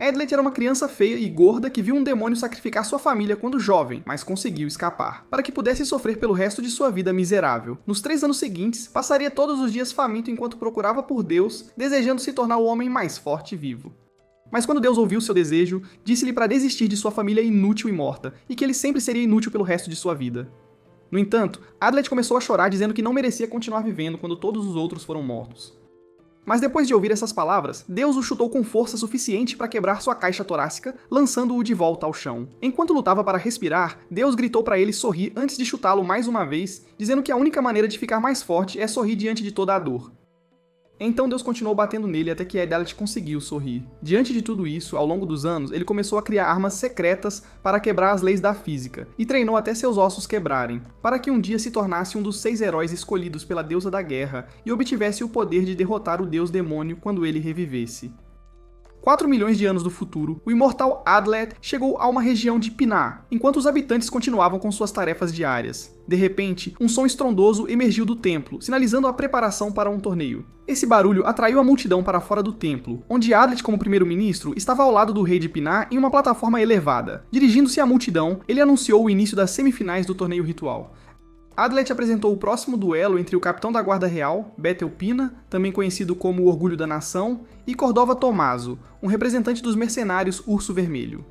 Adlet era uma criança feia e gorda que viu um demônio sacrificar sua família quando jovem, mas conseguiu escapar, para que pudesse sofrer pelo resto de sua vida miserável. Nos 3 anos seguintes, passaria todos os dias faminto enquanto procurava por Deus, desejando se tornar o homem mais forte vivo. Mas quando Deus ouviu seu desejo, disse-lhe para desistir de sua família inútil e morta, e que ele sempre seria inútil pelo resto de sua vida. No entanto, Adlet começou a chorar dizendo que não merecia continuar vivendo quando todos os outros foram mortos. Mas depois de ouvir essas palavras, Deus o chutou com força suficiente para quebrar sua caixa torácica, lançando-o de volta ao chão. Enquanto lutava para respirar, Deus gritou para ele sorrir antes de chutá-lo mais uma vez, dizendo que a única maneira de ficar mais forte é sorrir diante de toda a dor. Então Deus continuou batendo nele até que Adlet conseguiu sorrir. Diante de tudo isso, ao longo dos anos, ele começou a criar armas secretas para quebrar as leis da física, e treinou até seus ossos quebrarem, para que um dia se tornasse um dos 6 heróis escolhidos pela deusa da guerra e obtivesse o poder de derrotar o deus demônio quando ele revivesse. 4 milhões de anos do futuro, o imortal Adlet chegou a uma região de Pinar, enquanto os habitantes continuavam com suas tarefas diárias. De repente, um som estrondoso emergiu do templo, sinalizando a preparação para um torneio. Esse barulho atraiu a multidão para fora do templo, onde Adlet, como primeiro-ministro, estava ao lado do rei de Pinar em uma plataforma elevada. Dirigindo-se à multidão, ele anunciou o início das semifinais do torneio ritual. Adlet apresentou o próximo duelo entre o capitão da Guarda Real, Betel Pina, também conhecido como o Orgulho da Nação, e Cordova Tomaso, um representante dos mercenários Urso Vermelho.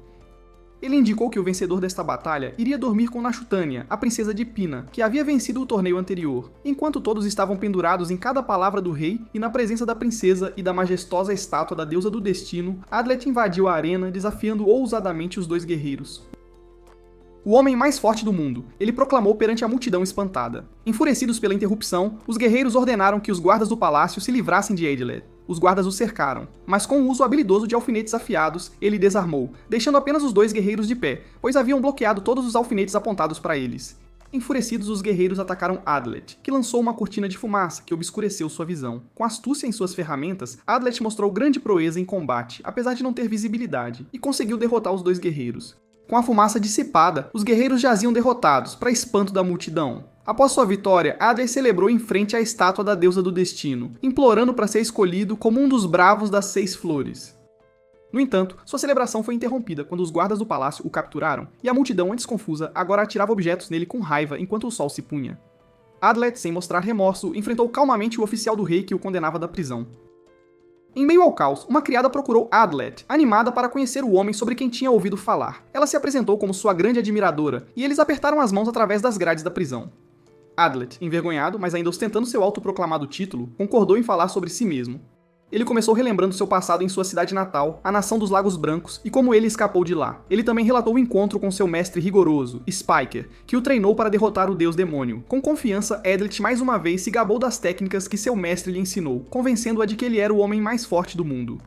Ele indicou que o vencedor desta batalha iria dormir com Nashutânia, a princesa de Pina, que havia vencido o torneio anterior, enquanto todos estavam pendurados em cada palavra do rei e na presença da princesa e da majestosa estátua da deusa do destino, Adlet invadiu a arena, desafiando ousadamente os 2 guerreiros. O homem mais forte do mundo, ele proclamou perante a multidão espantada. Enfurecidos pela interrupção, os guerreiros ordenaram que os guardas do palácio se livrassem de Adlet. Os guardas o cercaram, mas com o uso habilidoso de alfinetes afiados, ele desarmou, deixando apenas os 2 guerreiros de pé, pois haviam bloqueado todos os alfinetes apontados para eles. Enfurecidos, os guerreiros atacaram Adlet, que lançou uma cortina de fumaça que obscureceu sua visão. Com astúcia em suas ferramentas, Adlet mostrou grande proeza em combate, apesar de não ter visibilidade, e conseguiu derrotar os 2 guerreiros. Com a fumaça dissipada, os guerreiros jaziam derrotados, para espanto da multidão. Após sua vitória, Adlet celebrou em frente à estátua da deusa do destino, implorando para ser escolhido como um dos bravos das 6 flores. No entanto, sua celebração foi interrompida quando os guardas do palácio o capturaram, e a multidão, antes confusa, agora atirava objetos nele com raiva enquanto o sol se punha. Adlet, sem mostrar remorso, enfrentou calmamente o oficial do rei que o condenava da prisão. Em meio ao caos, uma criada procurou Adlet, animada para conhecer o homem sobre quem tinha ouvido falar. Ela se apresentou como sua grande admiradora, e eles apertaram as mãos através das grades da prisão. Adlet, envergonhado, mas ainda ostentando seu autoproclamado título, concordou em falar sobre si mesmo. Ele começou relembrando seu passado em sua cidade natal, a Nação dos Lagos Brancos, e como ele escapou de lá. Ele também relatou o encontro com seu mestre rigoroso, Spiker, que o treinou para derrotar o deus demônio. Com confiança, Adlet mais uma vez se gabou das técnicas que seu mestre lhe ensinou, convencendo-a de que ele era o homem mais forte do mundo.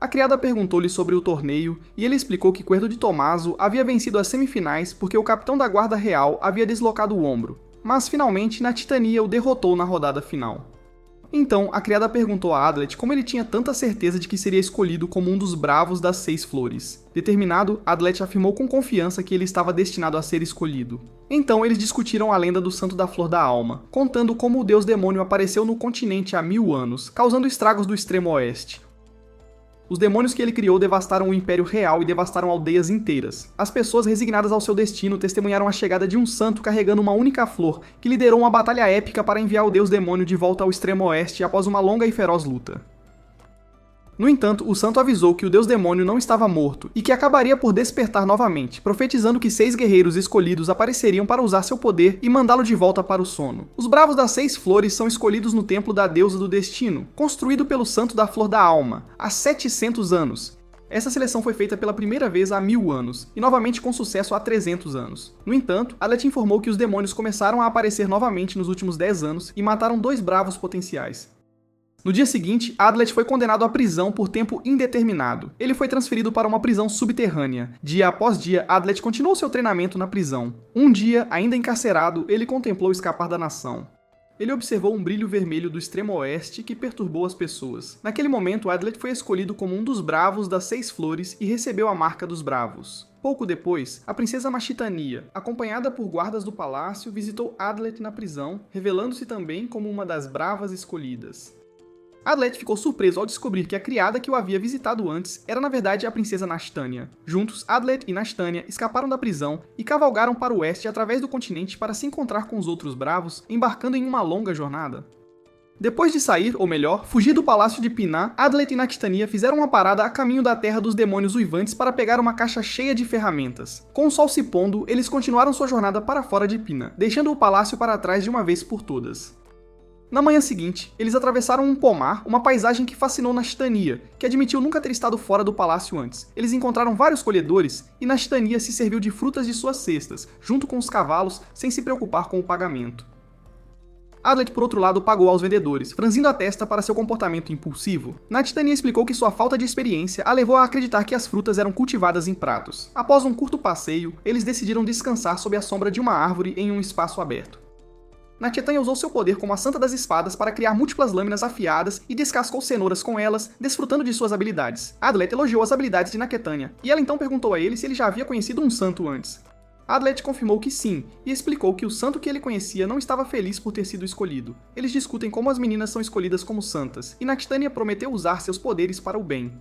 A criada perguntou-lhe sobre o torneio, e ele explicou que Cuerdo de Tomaso havia vencido as semifinais porque o capitão da Guarda Real havia deslocado o ombro, mas finalmente na Titania o derrotou na rodada final. Então, a criada perguntou a Adlet como ele tinha tanta certeza de que seria escolhido como um dos bravos das 6 flores. Determinado, Adlet afirmou com confiança que ele estava destinado a ser escolhido. Então, eles discutiram a lenda do Santo da Flor da Alma, contando como o deus demônio apareceu no continente há 1000 anos, causando estragos do extremo oeste. Os demônios que ele criou devastaram o Império Real e devastaram aldeias inteiras. As pessoas resignadas ao seu destino testemunharam a chegada de um santo carregando uma única flor, que liderou uma batalha épica para enviar o deus demônio de volta ao extremo oeste após uma longa e feroz luta. No entanto, o santo avisou que o deus demônio não estava morto e que acabaria por despertar novamente, profetizando que 6 guerreiros escolhidos apareceriam para usar seu poder e mandá-lo de volta para o sono. Os bravos das 6 flores são escolhidos no templo da deusa do destino, construído pelo santo da Flor da Alma, há 700 anos. Essa seleção foi feita pela primeira vez há 1000 anos, e novamente com sucesso há 300 anos. No entanto, Adlet informou que os demônios começaram a aparecer novamente nos últimos 10 anos e mataram 2 bravos potenciais. No dia seguinte, Adlet foi condenado à prisão por tempo indeterminado. Ele foi transferido para uma prisão subterrânea. Dia após dia, Adlet continuou seu treinamento na prisão. Um dia, ainda encarcerado, ele contemplou escapar da nação. Ele observou um brilho vermelho do extremo oeste que perturbou as pessoas. Naquele momento, Adlet foi escolhido como um dos bravos das 6 flores e recebeu a marca dos bravos. Pouco depois, a princesa Machitania, acompanhada por guardas do palácio, visitou Adlet na prisão, revelando-se também como uma das bravas escolhidas. Adlet ficou surpreso ao descobrir que a criada que o havia visitado antes era na verdade a princesa Nashtania. Juntos, Adlet e Nashtania escaparam da prisão e cavalgaram para o oeste através do continente para se encontrar com os outros bravos, embarcando em uma longa jornada. Depois de sair, ou melhor, fugir do palácio de Pinar, Adlet e Nashtania fizeram uma parada a caminho da terra dos demônios uivantes para pegar uma caixa cheia de ferramentas. Com o sol se pondo, eles continuaram sua jornada para fora de Pinar, deixando o palácio para trás de uma vez por todas. Na manhã seguinte, eles atravessaram um pomar, uma paisagem que fascinou Nashtania, que admitiu nunca ter estado fora do palácio antes. Eles encontraram vários colhedores e Nashtania se serviu de frutas de suas cestas, junto com os cavalos, sem se preocupar com o pagamento. Adlet, por outro lado, pagou aos vendedores, franzindo a testa para seu comportamento impulsivo. Nashtania explicou que sua falta de experiência a levou a acreditar que as frutas eram cultivadas em pratos. Após um curto passeio, eles decidiram descansar sob a sombra de uma árvore em um espaço aberto. Nashtania usou seu poder como a Santa das Espadas para criar múltiplas lâminas afiadas e descascou cenouras com elas, desfrutando de suas habilidades. Adlet elogiou as habilidades de Nashtania, e ela então perguntou a ele se ele já havia conhecido um santo antes. Adlet confirmou que sim, e explicou que o santo que ele conhecia não estava feliz por ter sido escolhido. Eles discutem como as meninas são escolhidas como santas, e Nashtania prometeu usar seus poderes para o bem.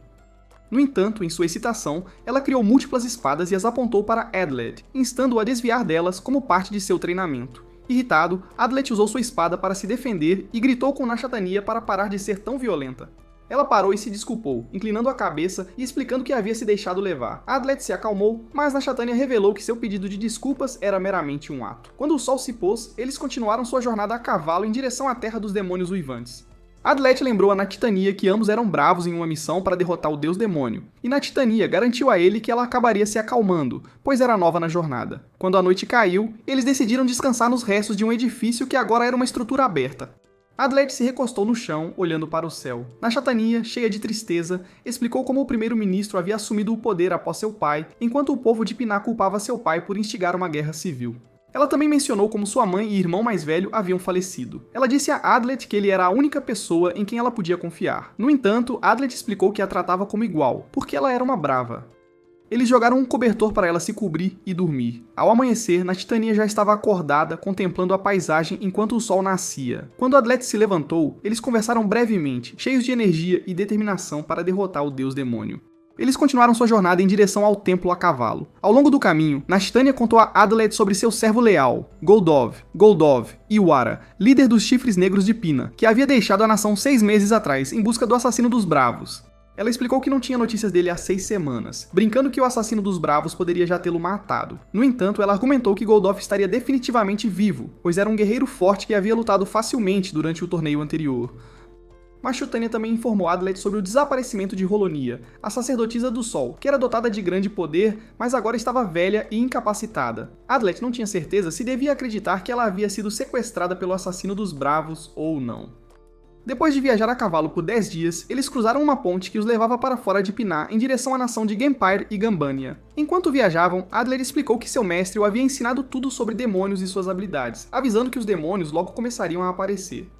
No entanto, em sua excitação, ela criou múltiplas espadas e as apontou para Adlet, instando-o a desviar delas como parte de seu treinamento. Irritado, Adlet usou sua espada para se defender e gritou com Nashtania para parar de ser tão violenta. Ela parou e se desculpou, inclinando a cabeça e explicando que havia se deixado levar. Adlet se acalmou, mas Nashtania revelou que seu pedido de desculpas era meramente um ato. Quando o sol se pôs, eles continuaram sua jornada a cavalo em direção à terra dos demônios uivantes. Adlet lembrou a Nashtania que ambos eram bravos em uma missão para derrotar o deus demônio, e Nashtania garantiu a ele que ela acabaria se acalmando, pois era nova na jornada. Quando a noite caiu, eles decidiram descansar nos restos de um edifício que agora era uma estrutura aberta. Adlet se recostou no chão, olhando para o céu. Nashtania, cheia de tristeza, explicou como o primeiro-ministro havia assumido o poder após seu pai, enquanto o povo de Pinar culpava seu pai por instigar uma guerra civil. Ela também mencionou como sua mãe e irmão mais velho haviam falecido. Ela disse a Adlet que ele era a única pessoa em quem ela podia confiar. No entanto, Adlet explicou que a tratava como igual, porque ela era uma brava. Eles jogaram um cobertor para ela se cobrir e dormir. Ao amanhecer, Nashtania já estava acordada, contemplando a paisagem enquanto o sol nascia. Quando Adlet se levantou, eles conversaram brevemente, cheios de energia e determinação para derrotar o deus demônio. Eles continuaram sua jornada em direção ao templo a cavalo. Ao longo do caminho, Nashtania contou a Adlet sobre seu servo leal, Goldov e Wara, líder dos chifres negros de Pina, que havia deixado a nação 6 meses atrás em busca do assassino dos bravos. Ela explicou que não tinha notícias dele há 6 semanas, brincando que o assassino dos bravos poderia já tê-lo matado. No entanto, ela argumentou que Goldov estaria definitivamente vivo, pois era um guerreiro forte que havia lutado facilmente durante o torneio anterior. Nashtania também informou Adlet sobre o desaparecimento de Holonia, a sacerdotisa do Sol, que era dotada de grande poder, mas agora estava velha e incapacitada. Adlet não tinha certeza se devia acreditar que ela havia sido sequestrada pelo assassino dos bravos ou não. Depois de viajar a cavalo por 10 dias, eles cruzaram uma ponte que os levava para fora de Pinar em direção à nação de Gempyre e Gambania. Enquanto viajavam, Adlet explicou que seu mestre o havia ensinado tudo sobre demônios e suas habilidades, avisando que os demônios logo começariam a aparecer.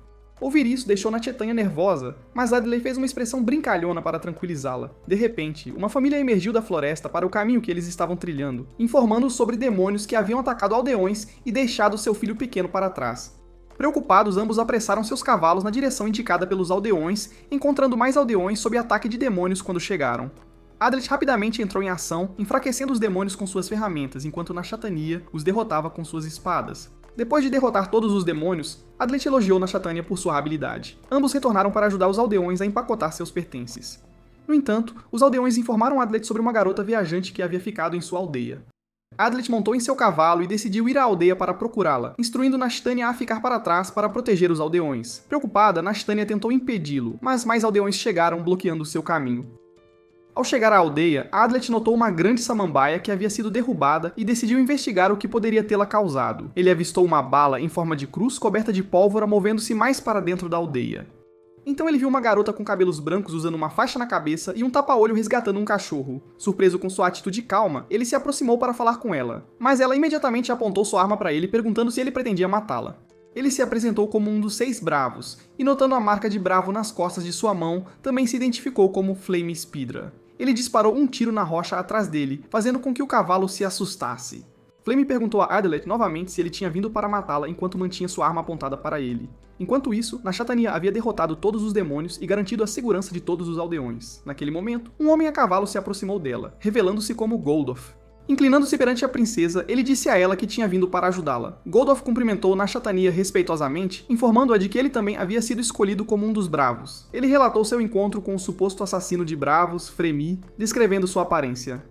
Ouvir isso deixou Nashtania nervosa, mas Adlet fez uma expressão brincalhona para tranquilizá-la. De repente, uma família emergiu da floresta para o caminho que eles estavam trilhando, informando sobre demônios que haviam atacado aldeões e deixado seu filho pequeno para trás. Preocupados, ambos apressaram seus cavalos na direção indicada pelos aldeões, encontrando mais aldeões sob ataque de demônios quando chegaram. Adlet rapidamente entrou em ação, enfraquecendo os demônios com suas ferramentas, enquanto Nashtania os derrotava com suas espadas. Depois de derrotar todos os demônios, Adlet elogiou Nashtania por sua habilidade. Ambos retornaram para ajudar os aldeões a empacotar seus pertences. No entanto, os aldeões informaram Adlet sobre uma garota viajante que havia ficado em sua aldeia. Adlet montou em seu cavalo e decidiu ir à aldeia para procurá-la, instruindo Nashtania a ficar para trás para proteger os aldeões. Preocupada, Nashtania tentou impedi-lo, mas mais aldeões chegaram bloqueando seu caminho. Ao chegar à aldeia, Adlet notou uma grande samambaia que havia sido derrubada e decidiu investigar o que poderia tê-la causado. Ele avistou uma bala em forma de cruz coberta de pólvora movendo-se mais para dentro da aldeia. Então ele viu uma garota com cabelos brancos usando uma faixa na cabeça e um tapa-olho resgatando um cachorro. Surpreso com sua atitude calma, ele se aproximou para falar com ela, mas ela imediatamente apontou sua arma para ele perguntando se ele pretendia matá-la. Ele se apresentou como um dos 6 bravos, e notando a marca de bravo nas costas de sua mão, também se identificou como Flame Speedra. Ele disparou um tiro na rocha atrás dele, fazendo com que o cavalo se assustasse. Flame perguntou a Adlet novamente se ele tinha vindo para matá-la enquanto mantinha sua arma apontada para ele. Enquanto isso, Nashtania havia derrotado todos os demônios e garantido a segurança de todos os aldeões. Naquele momento, um homem a cavalo se aproximou dela, revelando-se como Goldoth. Inclinando-se perante a princesa, ele disse a ela que tinha vindo para ajudá-la. Goldoth cumprimentou Nashtania respeitosamente, informando-a de que ele também havia sido escolhido como um dos Bravos. Ele relatou seu encontro com o suposto assassino de Bravos, Fremy, descrevendo sua aparência.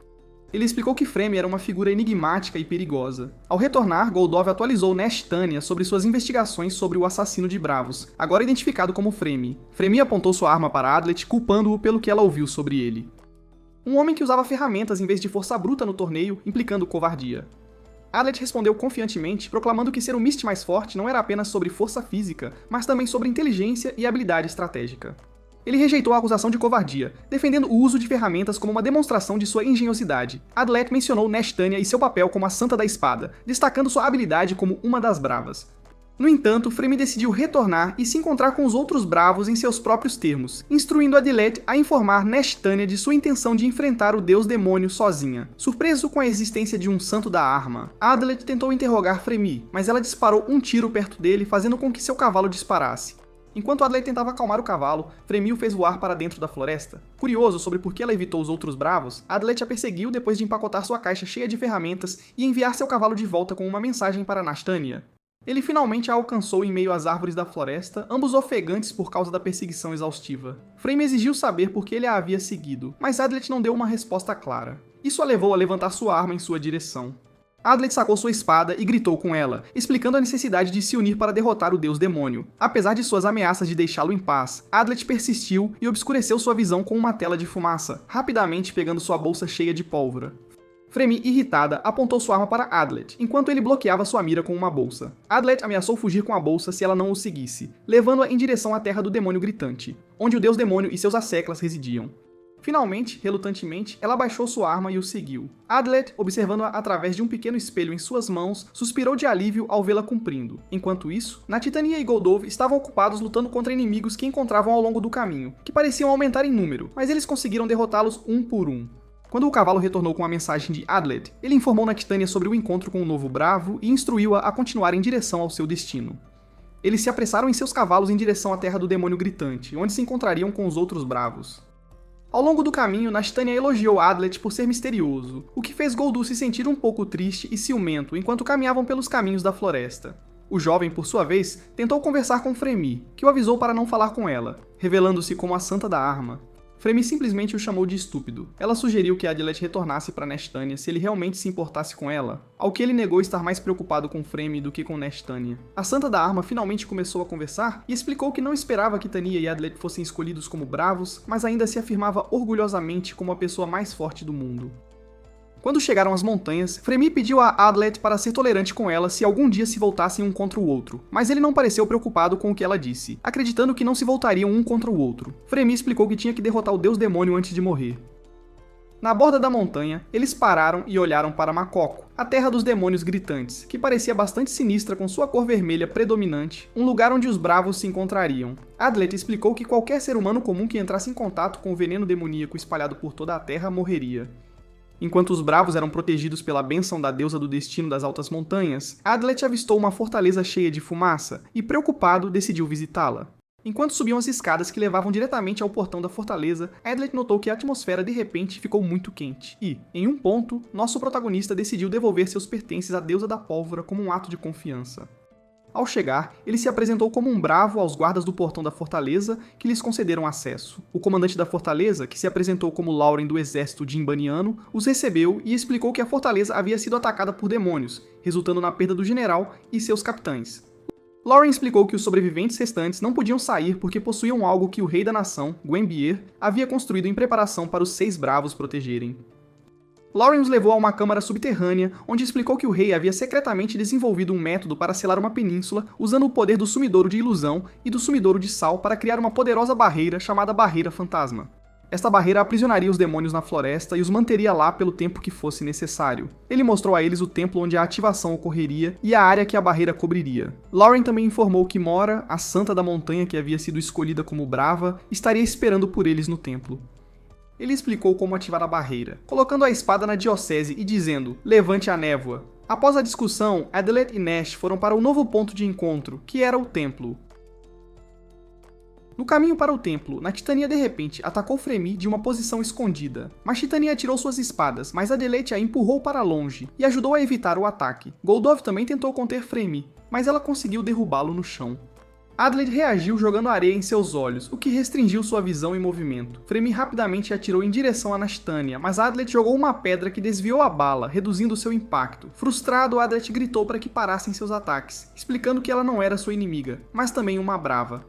Ele explicou que Fremy era uma figura enigmática e perigosa. Ao retornar, Goldoth atualizou Nashtania sobre suas investigações sobre o assassino de Bravos, agora identificado como Fremy. Fremy apontou sua arma para Adlet, culpando-o pelo que ela ouviu sobre ele. Um homem que usava ferramentas em vez de força bruta no torneio, implicando covardia. Adlet respondeu confiantemente, proclamando que ser o Mist mais forte não era apenas sobre força física, mas também sobre inteligência e habilidade estratégica. Ele rejeitou a acusação de covardia, defendendo o uso de ferramentas como uma demonstração de sua engenhosidade. Adlet mencionou Nashtania e seu papel como a Santa da Espada, destacando sua habilidade como uma das Bravas. No entanto, Fremy decidiu retornar e se encontrar com os outros Bravos em seus próprios termos, instruindo Adlet a informar Nashtania de sua intenção de enfrentar o deus demônio sozinha. Surpreso com a existência de um santo da arma, Adlet tentou interrogar Fremy, mas ela disparou um tiro perto dele, fazendo com que seu cavalo disparasse. Enquanto Adlet tentava acalmar o cavalo, Fremy o fez voar para dentro da floresta. Curioso sobre por que ela evitou os outros Bravos, Adlet a perseguiu depois de empacotar sua caixa cheia de ferramentas e enviar seu cavalo de volta com uma mensagem para Nashtania. Ele finalmente a alcançou em meio às árvores da floresta, ambos ofegantes por causa da perseguição exaustiva. Fremy exigiu saber por que ele a havia seguido, mas Adlet não deu uma resposta clara. Isso a levou a levantar sua arma em sua direção. Adlet sacou sua espada e gritou com ela, explicando a necessidade de se unir para derrotar o deus demônio. Apesar de suas ameaças de deixá-lo em paz, Adlet persistiu e obscureceu sua visão com uma tela de fumaça, rapidamente pegando sua bolsa cheia de pólvora. Fremy, irritada, apontou sua arma para Adlet, enquanto ele bloqueava sua mira com uma bolsa. Adlet ameaçou fugir com a bolsa se ela não o seguisse, levando-a em direção à terra do demônio gritante, onde o deus demônio e seus asseclas residiam. Finalmente, relutantemente, ela abaixou sua arma e o seguiu. Adlet, observando-a através de um pequeno espelho em suas mãos, suspirou de alívio ao vê-la cumprindo. Enquanto isso, Nashtania e Goldoth estavam ocupados lutando contra inimigos que encontravam ao longo do caminho, que pareciam aumentar em número, mas eles conseguiram derrotá-los um por um. Quando o cavalo retornou com a mensagem de Adlet, ele informou Nashtania sobre o encontro com o novo Bravo e instruiu-a a continuar em direção ao seu destino. Eles se apressaram em seus cavalos em direção à terra do demônio gritante, onde se encontrariam com os outros Bravos. Ao longo do caminho, Nashtania elogiou Adlet por ser misterioso, o que fez Goldoth se sentir um pouco triste e ciumento enquanto caminhavam pelos caminhos da floresta. O jovem, por sua vez, tentou conversar com Fremy, que o avisou para não falar com ela, revelando-se como a Santa da Arma. Fremy simplesmente o chamou de estúpido. Ela sugeriu que Adlet retornasse para Nashtania se ele realmente se importasse com ela, ao que ele negou estar mais preocupado com Fremy do que com Nashtania. A Santa da Arma finalmente começou a conversar e explicou que não esperava que Tania e Adlet fossem escolhidos como Bravos, mas ainda se afirmava orgulhosamente como a pessoa mais forte do mundo. Quando chegaram às montanhas, Fremy pediu a Adlet para ser tolerante com ela se algum dia se voltassem um contra o outro, mas ele não pareceu preocupado com o que ela disse, acreditando que não se voltariam um contra o outro. Fremy explicou que tinha que derrotar o deus demônio antes de morrer. Na borda da montanha, eles pararam e olharam para Makoko, a terra dos demônios gritantes, que parecia bastante sinistra com sua cor vermelha predominante, um lugar onde os Bravos se encontrariam. Adlet explicou que qualquer ser humano comum que entrasse em contato com o veneno demoníaco espalhado por toda a terra morreria. Enquanto os Bravos eram protegidos pela bênção da deusa do destino das altas montanhas, Adlet avistou uma fortaleza cheia de fumaça e, preocupado, decidiu visitá-la. Enquanto subiam as escadas que levavam diretamente ao portão da fortaleza, Adlet notou que a atmosfera de repente ficou muito quente e, em um ponto, nosso protagonista decidiu devolver seus pertences à deusa da pólvora como um ato de confiança. Ao chegar, ele se apresentou como um bravo aos guardas do portão da fortaleza, que lhes concederam acesso. O comandante da fortaleza, que se apresentou como Lauren do exército Jimbaniano, os recebeu e explicou que a fortaleza havia sido atacada por demônios, resultando na perda do general e seus capitães. Lauren explicou que os sobreviventes restantes não podiam sair porque possuíam algo que o rei da nação, Gwenbier, havia construído em preparação para os 6 bravos protegerem. Lauren os levou a uma câmara subterrânea, onde explicou que o rei havia secretamente desenvolvido um método para selar uma península usando o poder do sumidouro de ilusão e do sumidouro de sal para criar uma poderosa barreira chamada Barreira Fantasma. Esta barreira aprisionaria os demônios na floresta e os manteria lá pelo tempo que fosse necessário. Ele mostrou a eles o templo onde a ativação ocorreria e a área que a barreira cobriria. Lauren também informou que Mora, a santa da montanha que havia sido escolhida como Brava, estaria esperando por eles no templo. Ele explicou como ativar a barreira, colocando a espada na diocese e dizendo, levante a névoa. Após a discussão, Adelaide e Nash foram para o novo ponto de encontro, que era o templo. No caminho para o templo, Titania de repente atacou Fremy de uma posição escondida. Mas Titania atirou suas espadas, mas Adelaide a empurrou para longe e ajudou a evitar o ataque. Goldov também tentou conter Fremy, mas ela conseguiu derrubá-lo no chão. Adelaide reagiu jogando areia em seus olhos, o que restringiu sua visão e movimento. Fremy rapidamente atirou em direção a Titania, mas Adelaide jogou uma pedra que desviou a bala, reduzindo seu impacto. Frustrado, Adelaide gritou para que parassem seus ataques, explicando que ela não era sua inimiga, mas também uma brava.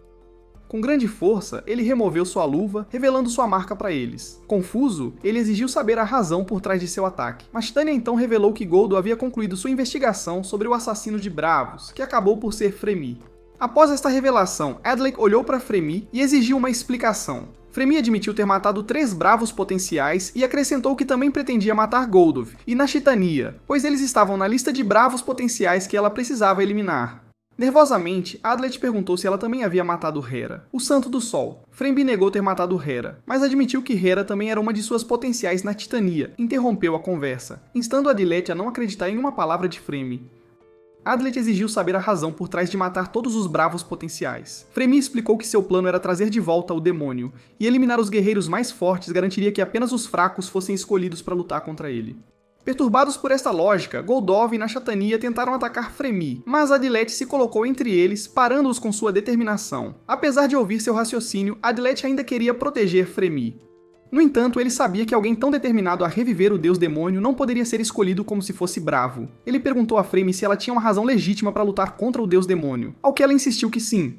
Com grande força, ele removeu sua luva, revelando sua marca para eles. Confuso, ele exigiu saber a razão por trás de seu ataque, mas Titania então revelou que Goldo havia concluído sua investigação sobre o assassino de Bravos, que acabou por ser Fremy. Após esta revelação, Adelaide olhou para Fremy e exigiu uma explicação. Fremy admitiu ter matado 3 bravos potenciais e acrescentou que também pretendia matar Goldov e Titania, pois eles estavam na lista de bravos potenciais que ela precisava eliminar. Nervosamente, Adelaide perguntou se ela também havia matado Hera, o Santo do Sol. Fremy negou ter matado Hera, mas admitiu que Hera também era uma de suas potenciais na Titania, e interrompeu a conversa, instando Adelaide a não acreditar em uma palavra de Fremy. Adelaide exigiu saber a razão por trás de matar todos os bravos potenciais. Fremy explicou que seu plano era trazer de volta o demônio, e eliminar os guerreiros mais fortes garantiria que apenas os fracos fossem escolhidos para lutar contra ele. Perturbados por esta lógica, Goldov e Titania tentaram atacar Fremy, mas Adelaide se colocou entre eles, parando-os com sua determinação. Apesar de ouvir seu raciocínio, Adelaide ainda queria proteger Fremy. No entanto, ele sabia que alguém tão determinado a reviver o deus demônio não poderia ser escolhido como se fosse bravo. Ele perguntou a Fremy se ela tinha uma razão legítima para lutar contra o deus demônio, ao que ela insistiu que sim.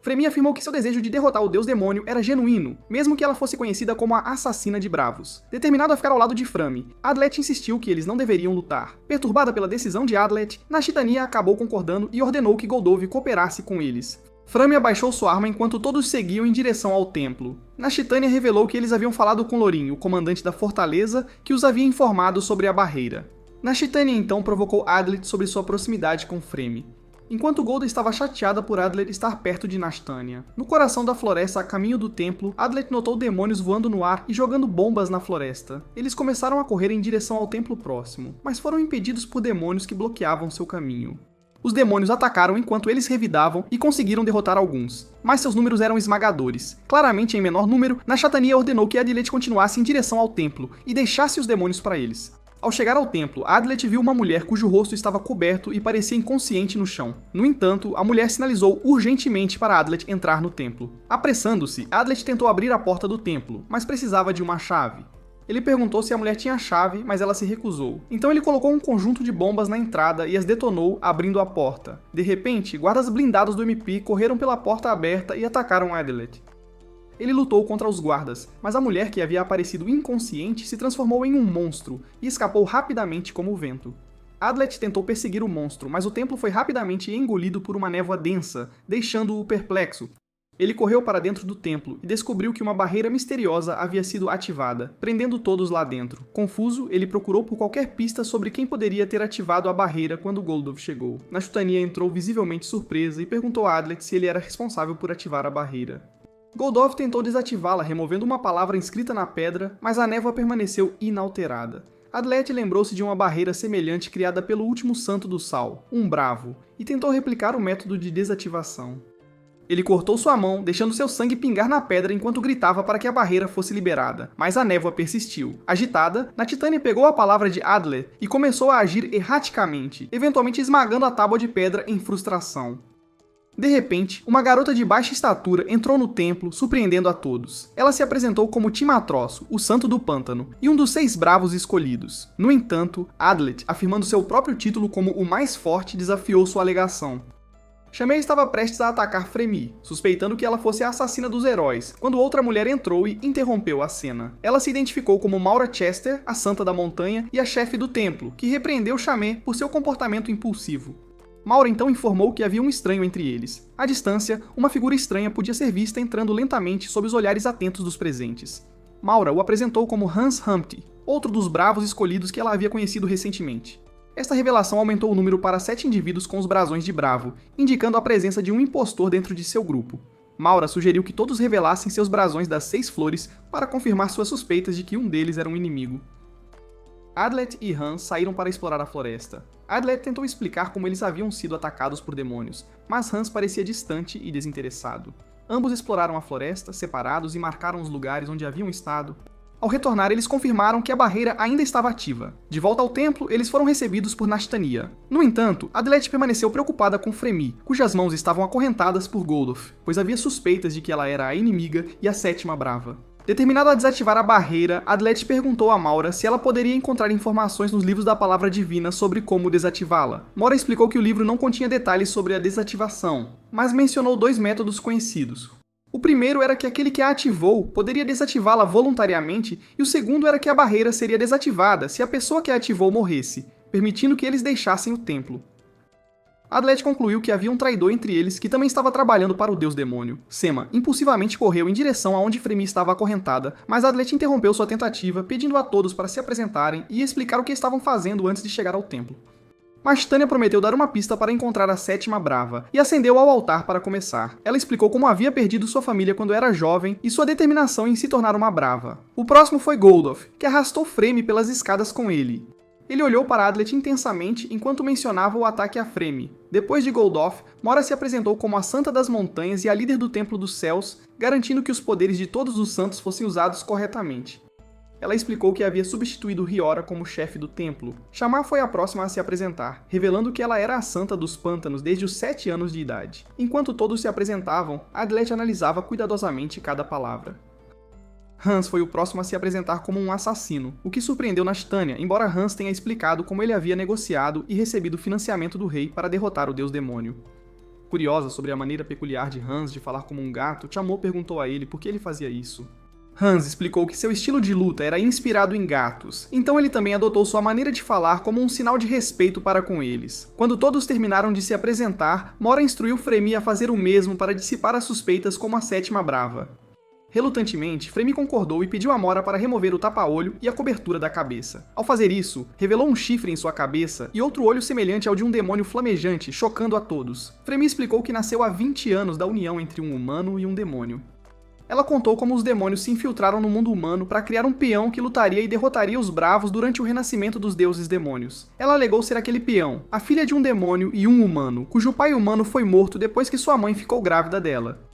Fremy afirmou que seu desejo de derrotar o deus demônio era genuíno, mesmo que ela fosse conhecida como a assassina de Bravos. Determinado a ficar ao lado de Fremy, Adelaide insistiu que eles não deveriam lutar. Perturbada pela decisão de Adelaide, Titania acabou concordando e ordenou que Goldov cooperasse com eles. Fremy abaixou sua arma enquanto todos seguiam em direção ao templo. Titania revelou que eles haviam falado com Lorin, o comandante da fortaleza, que os havia informado sobre a barreira. Titania então provocou Adelaide sobre sua proximidade com Fremy. Enquanto Golda estava chateada por Adelaide estar perto de Titania. No coração da floresta, a caminho do templo, Adelaide notou demônios voando no ar e jogando bombas na floresta. Eles começaram a correr em direção ao templo próximo, mas foram impedidos por demônios que bloqueavam seu caminho. Os demônios atacaram enquanto eles revidavam e conseguiram derrotar alguns, mas seus números eram esmagadores. Claramente em menor número, Titania ordenou que Adelaide continuasse em direção ao templo e deixasse os demônios para eles. Ao chegar ao templo, Adelaide viu uma mulher cujo rosto estava coberto e parecia inconsciente no chão. No entanto, a mulher sinalizou urgentemente para Adelaide entrar no templo. Apressando-se, Adelaide tentou abrir a porta do templo, mas precisava de uma chave. Ele perguntou se a mulher tinha a chave, mas ela se recusou. Então ele colocou um conjunto de bombas na entrada e as detonou, abrindo a porta. De repente, guardas blindados do MP correram pela porta aberta e atacaram Adelaide. Ele lutou contra os guardas, mas a mulher que havia aparecido inconsciente se transformou em um monstro e escapou rapidamente como o vento. Adelaide tentou perseguir o monstro, mas o templo foi rapidamente engolido por uma névoa densa, deixando-o perplexo. Ele correu para dentro do templo e descobriu que uma barreira misteriosa havia sido ativada, prendendo todos lá dentro. Confuso, ele procurou por qualquer pista sobre quem poderia ter ativado a barreira quando Goldov chegou. Titania entrou visivelmente surpresa e perguntou a Adelaide se ele era responsável por ativar a barreira. Goldov tentou desativá-la, removendo uma palavra inscrita na pedra, mas a névoa permaneceu inalterada. Adelaide lembrou-se de uma barreira semelhante criada pelo último santo do Sal, um bravo, e tentou replicar o método de desativação. Ele cortou sua mão, deixando seu sangue pingar na pedra enquanto gritava para que a barreira fosse liberada, mas a névoa persistiu. Agitada, Titania pegou a palavra de Adelaide e começou a agir erraticamente, eventualmente esmagando a tábua de pedra em frustração. De repente, uma garota de baixa estatura entrou no templo, surpreendendo a todos. Ela se apresentou como Timatrosso, o santo do pântano, e um dos 6 bravos escolhidos. No entanto, Adelaide, afirmando seu próprio título como o mais forte, desafiou sua alegação. Chamei estava prestes a atacar Fremy, suspeitando que ela fosse a assassina dos heróis, quando outra mulher entrou e interrompeu a cena. Ela se identificou como Maura Chester, a santa da montanha, e a chefe do templo, que repreendeu Chamei por seu comportamento impulsivo. Maura então informou que havia um estranho entre eles. À distância, uma figura estranha podia ser vista entrando lentamente sob os olhares atentos dos presentes. Maura o apresentou como Hans Humpty, outro dos bravos escolhidos que ela havia conhecido recentemente. Esta revelação aumentou o número para 7 indivíduos com os brasões de bravo, indicando a presença de um impostor dentro de seu grupo. Maura sugeriu que todos revelassem seus brasões das 6 flores para confirmar suas suspeitas de que um deles era um inimigo. Adlet e Hans saíram para explorar a floresta. Adlet tentou explicar como eles haviam sido atacados por demônios, mas Hans parecia distante e desinteressado. Ambos exploraram a floresta, separados, e marcaram os lugares onde haviam estado. Ao retornar, eles confirmaram que a barreira ainda estava ativa. De volta ao templo, eles foram recebidos por Nashtania. No entanto, Adlet permaneceu preocupada com Fremi, cujas mãos estavam acorrentadas por Goldof, pois havia suspeitas de que ela era a inimiga e a sétima brava. Determinada a desativar a barreira, Adlet perguntou a Maura se ela poderia encontrar informações nos livros da Palavra Divina sobre como desativá-la. Maura explicou que o livro não continha detalhes sobre a desativação, mas mencionou 2 métodos conhecidos. O primeiro era que aquele que a ativou poderia desativá-la voluntariamente, e o segundo era que a barreira seria desativada se a pessoa que a ativou morresse, permitindo que eles deixassem o templo. Adlet concluiu que havia um traidor entre eles que também estava trabalhando para o deus demônio. Sema impulsivamente correu em direção aonde Fremi estava acorrentada, mas Adlet interrompeu sua tentativa, pedindo a todos para se apresentarem e explicar o que estavam fazendo antes de chegar ao templo. Mas Tânia prometeu dar uma pista para encontrar a sétima brava, e ascendeu ao altar para começar. Ela explicou como havia perdido sua família quando era jovem e sua determinação em se tornar uma brava. O próximo foi Goldof, que arrastou Fremi pelas escadas com ele. Ele olhou para Adlet intensamente enquanto mencionava o ataque a Fremi. Depois de Goldof, Mora se apresentou como a Santa das Montanhas e a líder do Templo dos Céus, garantindo que os poderes de todos os santos fossem usados corretamente. Ela explicou que havia substituído Riora como chefe do templo. Shamar foi a próxima a se apresentar, revelando que ela era a Santa dos Pântanos desde os 7 anos de idade. Enquanto todos se apresentavam, Adlet analisava cuidadosamente cada palavra. Hans foi o próximo a se apresentar como um assassino, o que surpreendeu Nashtania, embora Hans tenha explicado como ele havia negociado e recebido financiamento do rei para derrotar o deus demônio. Curiosa sobre a maneira peculiar de Hans de falar como um gato, Chamor perguntou a ele por que ele fazia isso. Hans explicou que seu estilo de luta era inspirado em gatos, então ele também adotou sua maneira de falar como um sinal de respeito para com eles. Quando todos terminaram de se apresentar, Mora instruiu Fremi a fazer o mesmo para dissipar as suspeitas como a sétima brava. Relutantemente, Fremi concordou e pediu a Mora para remover o tapa-olho e a cobertura da cabeça. Ao fazer isso, revelou um chifre em sua cabeça e outro olho semelhante ao de um demônio flamejante, chocando a todos. Fremi explicou que nasceu há 20 anos da união entre um humano e um demônio. Ela contou como os demônios se infiltraram no mundo humano para criar um peão que lutaria e derrotaria os bravos durante o renascimento dos deuses demônios. Ela alegou ser aquele peão, a filha de um demônio e um humano, cujo pai humano foi morto depois que sua mãe ficou grávida dela.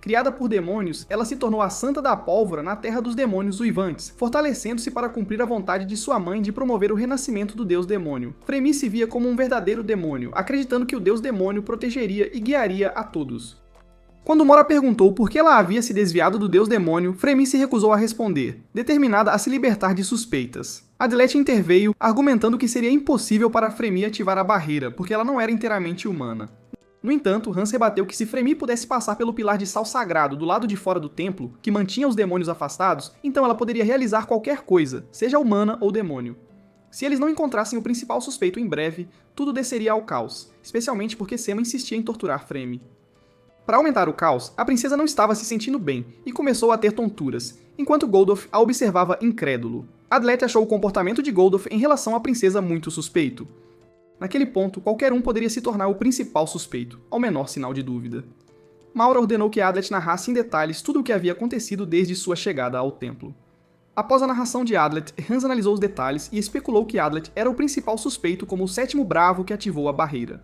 Criada por demônios, ela se tornou a Santa da Pólvora na terra dos demônios uivantes, fortalecendo-se para cumprir a vontade de sua mãe de promover o renascimento do deus demônio. Fremi se via como um verdadeiro demônio, acreditando que o deus demônio protegeria e guiaria a todos. Quando Mora perguntou por que ela havia se desviado do deus demônio, Fremi se recusou a responder, determinada a se libertar de suspeitas. Adlet interveio, argumentando que seria impossível para Fremi ativar a barreira, porque ela não era inteiramente humana. No entanto, Hans rebateu que se Fremi pudesse passar pelo pilar de sal sagrado do lado de fora do templo, que mantinha os demônios afastados, então ela poderia realizar qualquer coisa, seja humana ou demônio. Se eles não encontrassem o principal suspeito em breve, tudo desceria ao caos, especialmente porque Sema insistia em torturar Fremi. Para aumentar o caos, a princesa não estava se sentindo bem e começou a ter tonturas, enquanto Goldof a observava incrédulo. Adlet achou o comportamento de Goldof em relação à princesa muito suspeito. Naquele ponto, qualquer um poderia se tornar o principal suspeito, ao menor sinal de dúvida. Maura ordenou que Adlet narrasse em detalhes tudo o que havia acontecido desde sua chegada ao templo. Após a narração de Adlet, Hans analisou os detalhes e especulou que Adlet era o principal suspeito como o 7º bravo que ativou a barreira.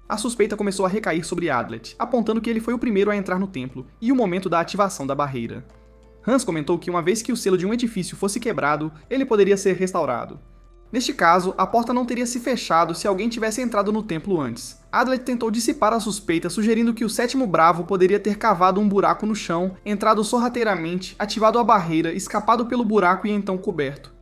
A suspeita começou a recair sobre Adlet, apontando que ele foi o primeiro a entrar no templo, e o momento da ativação da barreira. Hans comentou que uma vez que o selo de um edifício fosse quebrado, ele poderia ser restaurado. Neste caso, a porta não teria se fechado se alguém tivesse entrado no templo antes. Adlet tentou dissipar a suspeita, sugerindo que o 7º bravo poderia ter cavado um buraco no chão, entrado sorrateiramente, ativado a barreira, escapado pelo buraco e então coberto.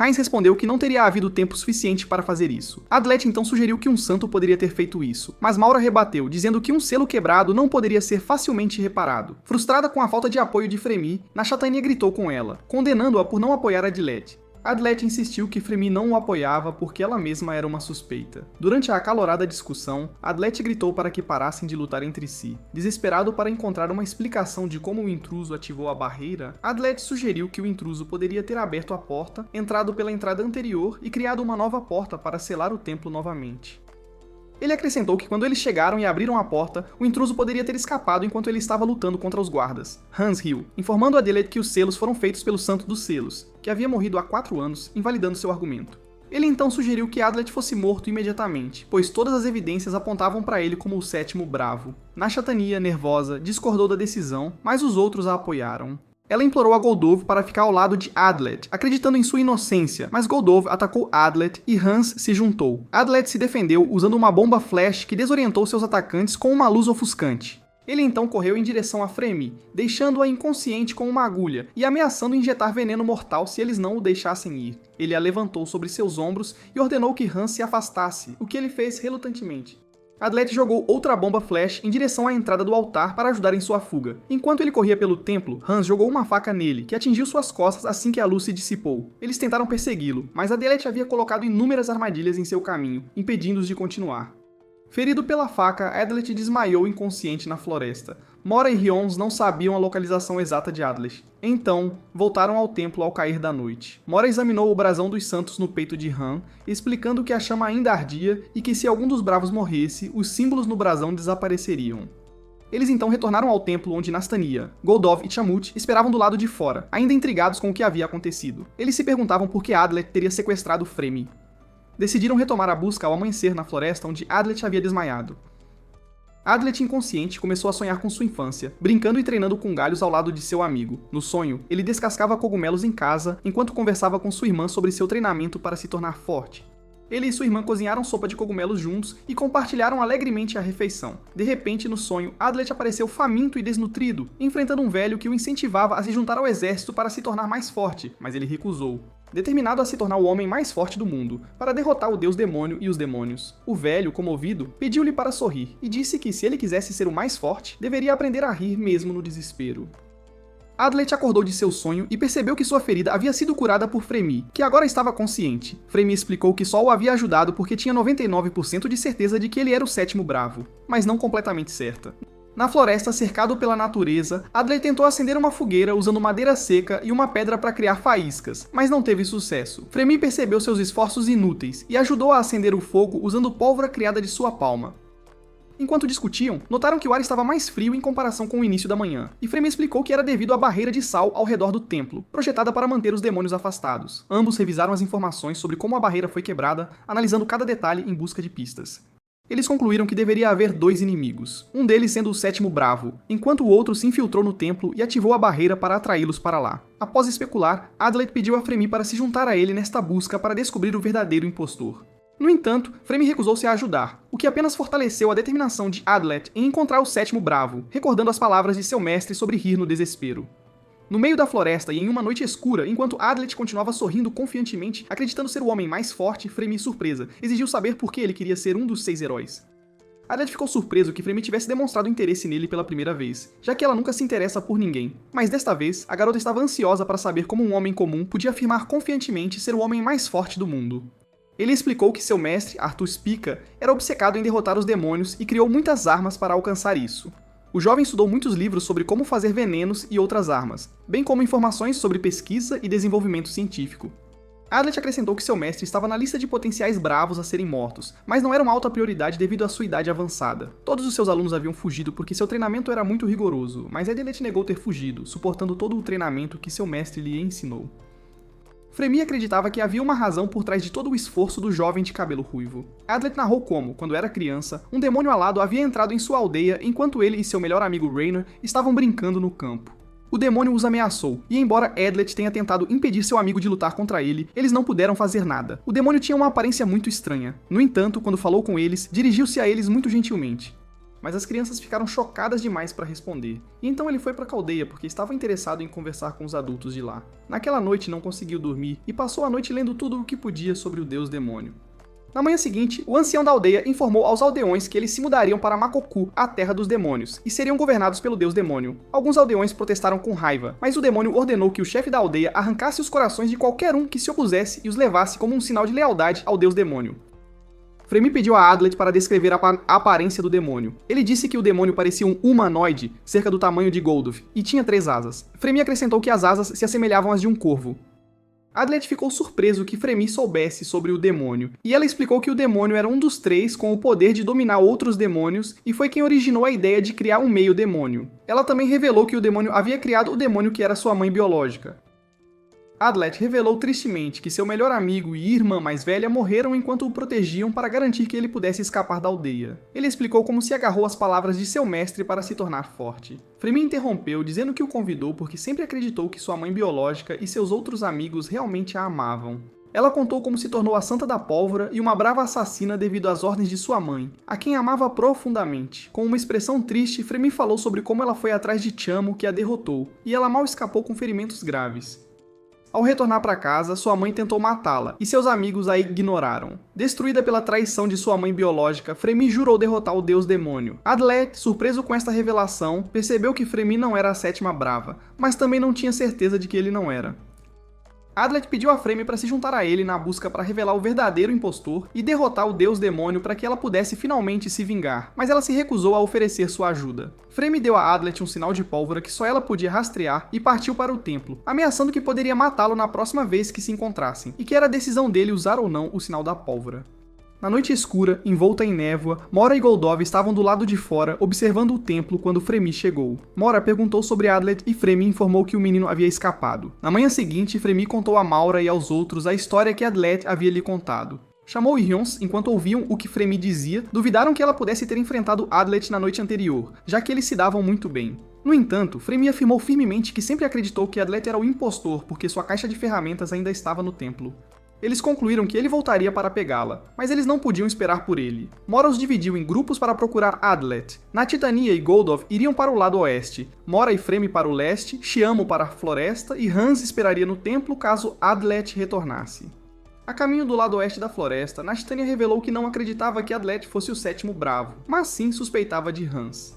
Heinz respondeu que não teria havido tempo suficiente para fazer isso. Adlet então sugeriu que um santo poderia ter feito isso, mas Maura rebateu, dizendo que um selo quebrado não poderia ser facilmente reparado. Frustrada com a falta de apoio de Fremi, Nashtania gritou com ela, condenando-a por não apoiar Adlet. Adlet insistiu que Fremi não o apoiava porque ela mesma era uma suspeita. Durante a acalorada discussão, Adlet gritou para que parassem de lutar entre si. Desesperado para encontrar uma explicação de como o intruso ativou a barreira, Adlet sugeriu que o intruso poderia ter aberto a porta, entrado pela entrada anterior e criado uma nova porta para selar o templo novamente. Ele acrescentou que quando eles chegaram e abriram a porta, o intruso poderia ter escapado enquanto ele estava lutando contra os guardas. Hans riu, informando a Adelaide que os selos foram feitos pelo Santo dos Selos, que havia morrido há 4 anos, invalidando seu argumento. Ele então sugeriu que Adlet fosse morto imediatamente, pois todas as evidências apontavam para ele como o sétimo bravo. Nashatania, nervosa, discordou da decisão, mas os outros a apoiaram. Ela implorou a Goldove para ficar ao lado de Adlet, acreditando em sua inocência, mas Goldove atacou Adlet e Hans se juntou. Adlet se defendeu usando uma bomba flash que desorientou seus atacantes com uma luz ofuscante. Ele então correu em direção a Fremy, deixando-a inconsciente com uma agulha e ameaçando injetar veneno mortal se eles não o deixassem ir. Ele a levantou sobre seus ombros e ordenou que Hans se afastasse, o que ele fez relutantemente. Adlet jogou outra bomba flash em direção à entrada do altar para ajudar em sua fuga. Enquanto ele corria pelo templo, Hans jogou uma faca nele, que atingiu suas costas assim que a luz se dissipou. Eles tentaram persegui-lo, mas Adlet havia colocado inúmeras armadilhas em seu caminho, impedindo-os de continuar. Ferido pela faca, Adlet desmaiou inconsciente na floresta. Mora e Rions não sabiam a localização exata de Adlet. Então, voltaram ao templo ao cair da noite. Mora examinou o brasão dos santos no peito de Han, explicando que a chama ainda ardia e que se algum dos bravos morresse, os símbolos no brasão desapareceriam. Eles então retornaram ao templo onde Nastania, Goldove e Chamut esperavam do lado de fora, ainda intrigados com o que havia acontecido. Eles se perguntavam por que Adlet teria sequestrado Fremy. Decidiram retomar a busca ao amanhecer na floresta onde Adlet havia desmaiado. Adlet, inconsciente, começou a sonhar com sua infância, brincando e treinando com galhos ao lado de seu amigo. No sonho, ele descascava cogumelos em casa, enquanto conversava com sua irmã sobre seu treinamento para se tornar forte. Ele e sua irmã cozinharam sopa de cogumelos juntos e compartilharam alegremente a refeição. De repente, no sonho, Adlet apareceu faminto e desnutrido, enfrentando um velho que o incentivava a se juntar ao exército para se tornar mais forte, mas ele recusou. Determinado a se tornar o homem mais forte do mundo, para derrotar o deus demônio e os demônios. O velho, comovido, pediu-lhe para sorrir e disse que se ele quisesse ser o mais forte, deveria aprender a rir mesmo no desespero. Adlet acordou de seu sonho e percebeu que sua ferida havia sido curada por Fremy, que agora estava consciente. Fremy explicou que só o havia ajudado porque tinha 99% de certeza de que ele era o sétimo bravo, mas não completamente certa. Na floresta, cercado pela natureza, Adlet tentou acender uma fogueira usando madeira seca e uma pedra para criar faíscas, mas não teve sucesso. Fremy percebeu seus esforços inúteis e ajudou a acender o fogo usando pólvora criada de sua palma. Enquanto discutiam, notaram que o ar estava mais frio em comparação com o início da manhã, e Fremy explicou que era devido à barreira de sal ao redor do templo, projetada para manter os demônios afastados. Ambos revisaram as informações sobre como a barreira foi quebrada, analisando cada detalhe em busca de pistas. Eles concluíram que deveria haver 2 inimigos, um deles sendo o sétimo bravo, enquanto o outro se infiltrou no templo e ativou a barreira para atraí-los para lá. Após especular, Adlet pediu a Fremy para se juntar a ele nesta busca para descobrir o verdadeiro impostor. No entanto, Fremy recusou-se a ajudar, o que apenas fortaleceu a determinação de Adlet em encontrar o sétimo bravo, recordando as palavras de seu mestre sobre rir no desespero. No meio da floresta e em uma noite escura, enquanto Adlet continuava sorrindo confiantemente, acreditando ser o homem mais forte, Fremy, surpresa, exigiu saber por que ele queria ser um dos 6 heróis. Adlet ficou surpreso que Fremy tivesse demonstrado interesse nele pela primeira vez, já que ela nunca se interessa por ninguém. Mas desta vez, a garota estava ansiosa para saber como um homem comum podia afirmar confiantemente ser o homem mais forte do mundo. Ele explicou que seu mestre, Arthur Spica, era obcecado em derrotar os demônios e criou muitas armas para alcançar isso. O jovem estudou muitos livros sobre como fazer venenos e outras armas, bem como informações sobre pesquisa e desenvolvimento científico. Adlet acrescentou que seu mestre estava na lista de potenciais bravos a serem mortos, mas não era uma alta prioridade devido à sua idade avançada. Todos os seus alunos haviam fugido porque seu treinamento era muito rigoroso, mas Adlet negou ter fugido, suportando todo o treinamento que seu mestre lhe ensinou. Fremy acreditava que havia uma razão por trás de todo o esforço do jovem de cabelo ruivo. Adlet narrou como, quando era criança, um demônio alado havia entrado em sua aldeia enquanto ele e seu melhor amigo Raynor estavam brincando no campo. O demônio os ameaçou, e embora Adlet tenha tentado impedir seu amigo de lutar contra ele, eles não puderam fazer nada. O demônio tinha uma aparência muito estranha. No entanto, quando falou com eles, dirigiu-se a eles muito gentilmente. Mas as crianças ficaram chocadas demais para responder, e então ele foi para a aldeia porque estava interessado em conversar com os adultos de lá. Naquela noite não conseguiu dormir e passou a noite lendo tudo o que podia sobre o deus demônio. Na manhã seguinte, o ancião da aldeia informou aos aldeões que eles se mudariam para Makoku, a terra dos demônios, e seriam governados pelo deus demônio. Alguns aldeões protestaram com raiva, mas o demônio ordenou que o chefe da aldeia arrancasse os corações de qualquer um que se opusesse e os levasse como um sinal de lealdade ao deus demônio. Fremy pediu a Adlet para descrever a aparência do demônio. Ele disse que o demônio parecia um humanoide, cerca do tamanho de Goldove, e tinha 3 asas. Fremy acrescentou que as asas se assemelhavam às de um corvo. Adlet ficou surpreso que Fremy soubesse sobre o demônio, e ela explicou que o demônio era um dos três com o poder de dominar outros demônios e foi quem originou a ideia de criar um meio-demônio. Ela também revelou que o demônio havia criado o demônio que era sua mãe biológica. Adlet revelou tristemente que seu melhor amigo e irmã mais velha morreram enquanto o protegiam para garantir que ele pudesse escapar da aldeia. Ele explicou como se agarrou às palavras de seu mestre para se tornar forte. Fremy interrompeu, dizendo que o convidou porque sempre acreditou que sua mãe biológica e seus outros amigos realmente a amavam. Ela contou como se tornou a Santa da Pólvora e uma brava assassina devido às ordens de sua mãe, a quem amava profundamente. Com uma expressão triste, Fremy falou sobre como ela foi atrás de Chamo, que a derrotou, e ela mal escapou com ferimentos graves. Ao retornar para casa, sua mãe tentou matá-la, e seus amigos a ignoraram. Destruída pela traição de sua mãe biológica, Fremy jurou derrotar o deus demônio. Adlet, surpreso com esta revelação, percebeu que Fremy não era a sétima brava, mas também não tinha certeza de que ele não era. Adlet pediu a Fremy para se juntar a ele na busca para revelar o verdadeiro impostor e derrotar o deus demônio para que ela pudesse finalmente se vingar, mas ela se recusou a oferecer sua ajuda. Fremy deu a Adlet um sinal de pólvora que só ela podia rastrear e partiu para o templo, ameaçando que poderia matá-lo na próxima vez que se encontrassem, e que era decisão dele usar ou não o sinal da pólvora. Na noite escura, envolta em névoa, Mora e Goldov estavam do lado de fora, observando o templo quando Fremy chegou. Mora perguntou sobre Adlet e Fremy informou que o menino havia escapado. Na manhã seguinte, Fremy contou a Maura e aos outros a história que Adlet havia lhe contado. Chamou Hyons enquanto ouviam o que Fremy dizia, duvidaram que ela pudesse ter enfrentado Adlet na noite anterior, já que eles se davam muito bem. No entanto, Fremy afirmou firmemente que sempre acreditou que Adlet era o impostor porque sua caixa de ferramentas ainda estava no templo. Eles concluíram que ele voltaria para pegá-la, mas eles não podiam esperar por ele. Mora os dividiu em grupos para procurar Adlet. Natitania e Goldov iriam para o lado oeste, Mora e Fremy para o leste, Chamo para a floresta e Hans esperaria no templo caso Adlet retornasse. A caminho do lado oeste da floresta, Natitania revelou que não acreditava que Adlet fosse o sétimo bravo, mas sim suspeitava de Hans.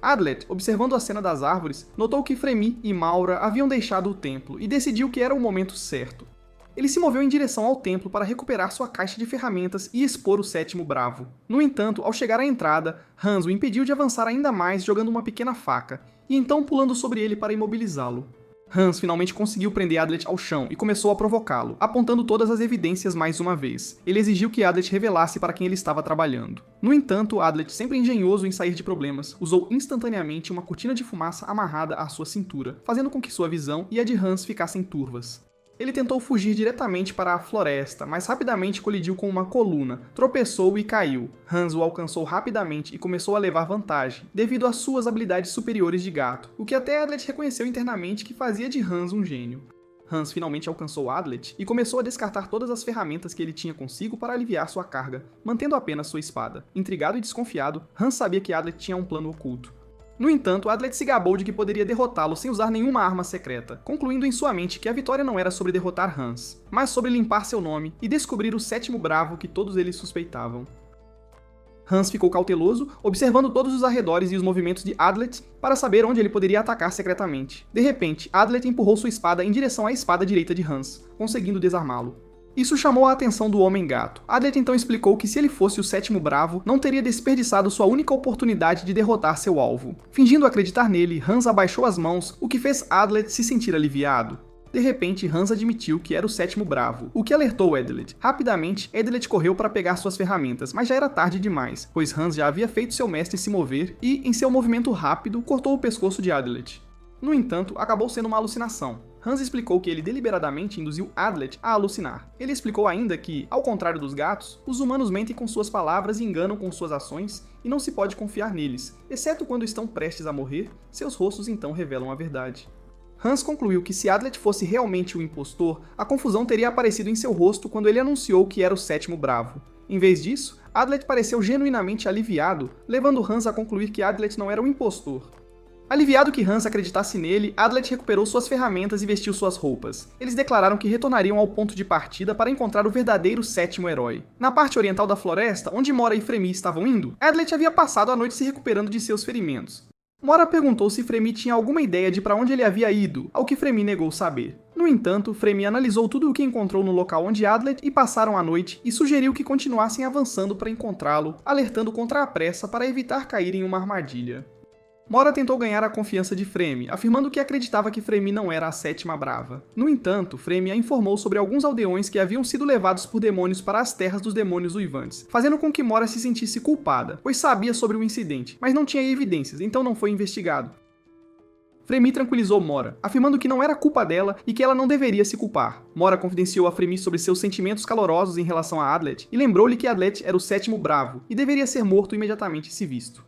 Adlet, observando a cena das árvores, notou que Fremy e Maura haviam deixado o templo e decidiu que era o momento certo. Ele se moveu em direção ao templo para recuperar sua caixa de ferramentas e expor o sétimo bravo. No entanto, ao chegar à entrada, Hans o impediu de avançar ainda mais jogando uma pequena faca, e então pulando sobre ele para imobilizá-lo. Hans finalmente conseguiu prender Adlet ao chão e começou a provocá-lo, apontando todas as evidências mais uma vez. Ele exigiu que Adlet revelasse para quem ele estava trabalhando. No entanto, Adlet, sempre engenhoso em sair de problemas, usou instantaneamente uma cortina de fumaça amarrada à sua cintura, fazendo com que sua visão e a de Hans ficassem turvas. Ele tentou fugir diretamente para a floresta, mas rapidamente colidiu com uma coluna, tropeçou e caiu. Hans o alcançou rapidamente e começou a levar vantagem, devido às suas habilidades superiores de gato, o que até Adlet reconheceu internamente que fazia de Hans um gênio. Hans finalmente alcançou Adlet e começou a descartar todas as ferramentas que ele tinha consigo para aliviar sua carga, mantendo apenas sua espada. Intrigado e desconfiado, Hans sabia que Adlet tinha um plano oculto. No entanto, Adlet se gabou de que poderia derrotá-lo sem usar nenhuma arma secreta, concluindo em sua mente que a vitória não era sobre derrotar Hans, mas sobre limpar seu nome e descobrir o sétimo bravo que todos eles suspeitavam. Hans ficou cauteloso, observando todos os arredores e os movimentos de Adlet para saber onde ele poderia atacar secretamente. De repente, Adlet empurrou sua espada em direção à espada direita de Hans, conseguindo desarmá-lo. Isso chamou a atenção do Homem-Gato. Adlet então explicou que se ele fosse o sétimo bravo, não teria desperdiçado sua única oportunidade de derrotar seu alvo. Fingindo acreditar nele, Hans abaixou as mãos, o que fez Adlet se sentir aliviado. De repente, Hans admitiu que era o sétimo bravo, o que alertou Adlet. Rapidamente, Adlet correu para pegar suas ferramentas, mas já era tarde demais, pois Hans já havia feito seu mestre se mover e, em seu movimento rápido, cortou o pescoço de Adlet. No entanto, acabou sendo uma alucinação. Hans explicou que ele deliberadamente induziu Adlet a alucinar. Ele explicou ainda que, ao contrário dos gatos, os humanos mentem com suas palavras e enganam com suas ações, e não se pode confiar neles, exceto quando estão prestes a morrer, seus rostos então revelam a verdade. Hans concluiu que se Adlet fosse realmente o impostor, a confusão teria aparecido em seu rosto quando ele anunciou que era o sétimo bravo. Em vez disso, Adlet pareceu genuinamente aliviado, levando Hans a concluir que Adlet não era o impostor. Aliviado que Hans acreditasse nele, Adlet recuperou suas ferramentas e vestiu suas roupas. Eles declararam que retornariam ao ponto de partida para encontrar o verdadeiro sétimo herói. Na parte oriental da floresta, onde Mora e Fremy estavam indo, Adlet havia passado a noite se recuperando de seus ferimentos. Mora perguntou se Fremy tinha alguma ideia de para onde ele havia ido, ao que Fremy negou saber. No entanto, Fremy analisou tudo o que encontrou no local onde Adlet e passaram a noite e sugeriu que continuassem avançando para encontrá-lo, alertando contra a pressa para evitar cair em uma armadilha. Mora tentou ganhar a confiança de Fremy, afirmando que acreditava que Fremy não era a sétima brava. No entanto, Fremy a informou sobre alguns aldeões que haviam sido levados por demônios para as terras dos demônios uivantes, fazendo com que Mora se sentisse culpada, pois sabia sobre o incidente, mas não tinha evidências, então não foi investigado. Fremy tranquilizou Mora, afirmando que não era culpa dela e que ela não deveria se culpar. Mora confidenciou a Fremy sobre seus sentimentos calorosos em relação a Adlet e lembrou-lhe que Adlet era o sétimo bravo e deveria ser morto imediatamente se visto.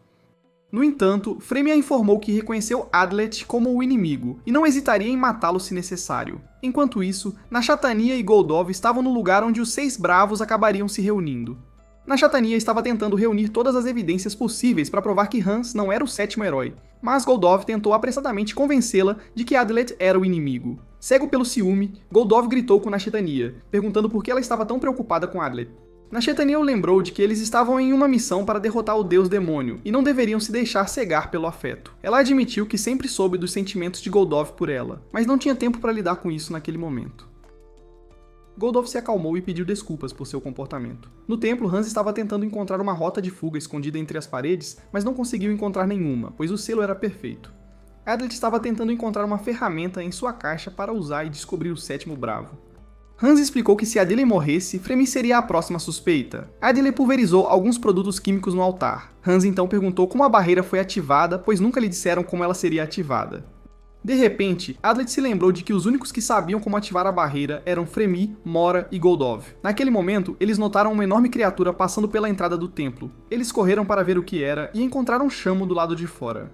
No entanto, Fremy a informou que reconheceu Adlet como o inimigo e não hesitaria em matá-lo se necessário. Enquanto isso, Nashatania e Goldov estavam no lugar onde os 6 bravos acabariam se reunindo. Nashatania estava tentando reunir todas as evidências possíveis para provar que Hans não era o sétimo herói, mas Goldov tentou apressadamente convencê-la de que Adlet era o inimigo. Cego pelo ciúme, Goldov gritou com Nashatania, perguntando por que ela estava tão preocupada com Adlet. Nashatania o lembrou de que eles estavam em uma missão para derrotar o deus demônio e não deveriam se deixar cegar pelo afeto. Ela admitiu que sempre soube dos sentimentos de Goldov por ela, mas não tinha tempo para lidar com isso naquele momento. Goldov se acalmou e pediu desculpas por seu comportamento. No templo, Hans estava tentando encontrar uma rota de fuga escondida entre as paredes, mas não conseguiu encontrar nenhuma, pois o selo era perfeito. Adlet estava tentando encontrar uma ferramenta em sua caixa para usar e descobrir o sétimo bravo. Hans explicou que se Adile morresse, Fremy seria a próxima suspeita. Adile pulverizou alguns produtos químicos no altar. Hans então perguntou como a barreira foi ativada, pois nunca lhe disseram como ela seria ativada. De repente, Adlet se lembrou de que os únicos que sabiam como ativar a barreira eram Fremy, Mora e Goldov. Naquele momento, eles notaram uma enorme criatura passando pela entrada do templo. Eles correram para ver o que era e encontraram Shamo do lado de fora.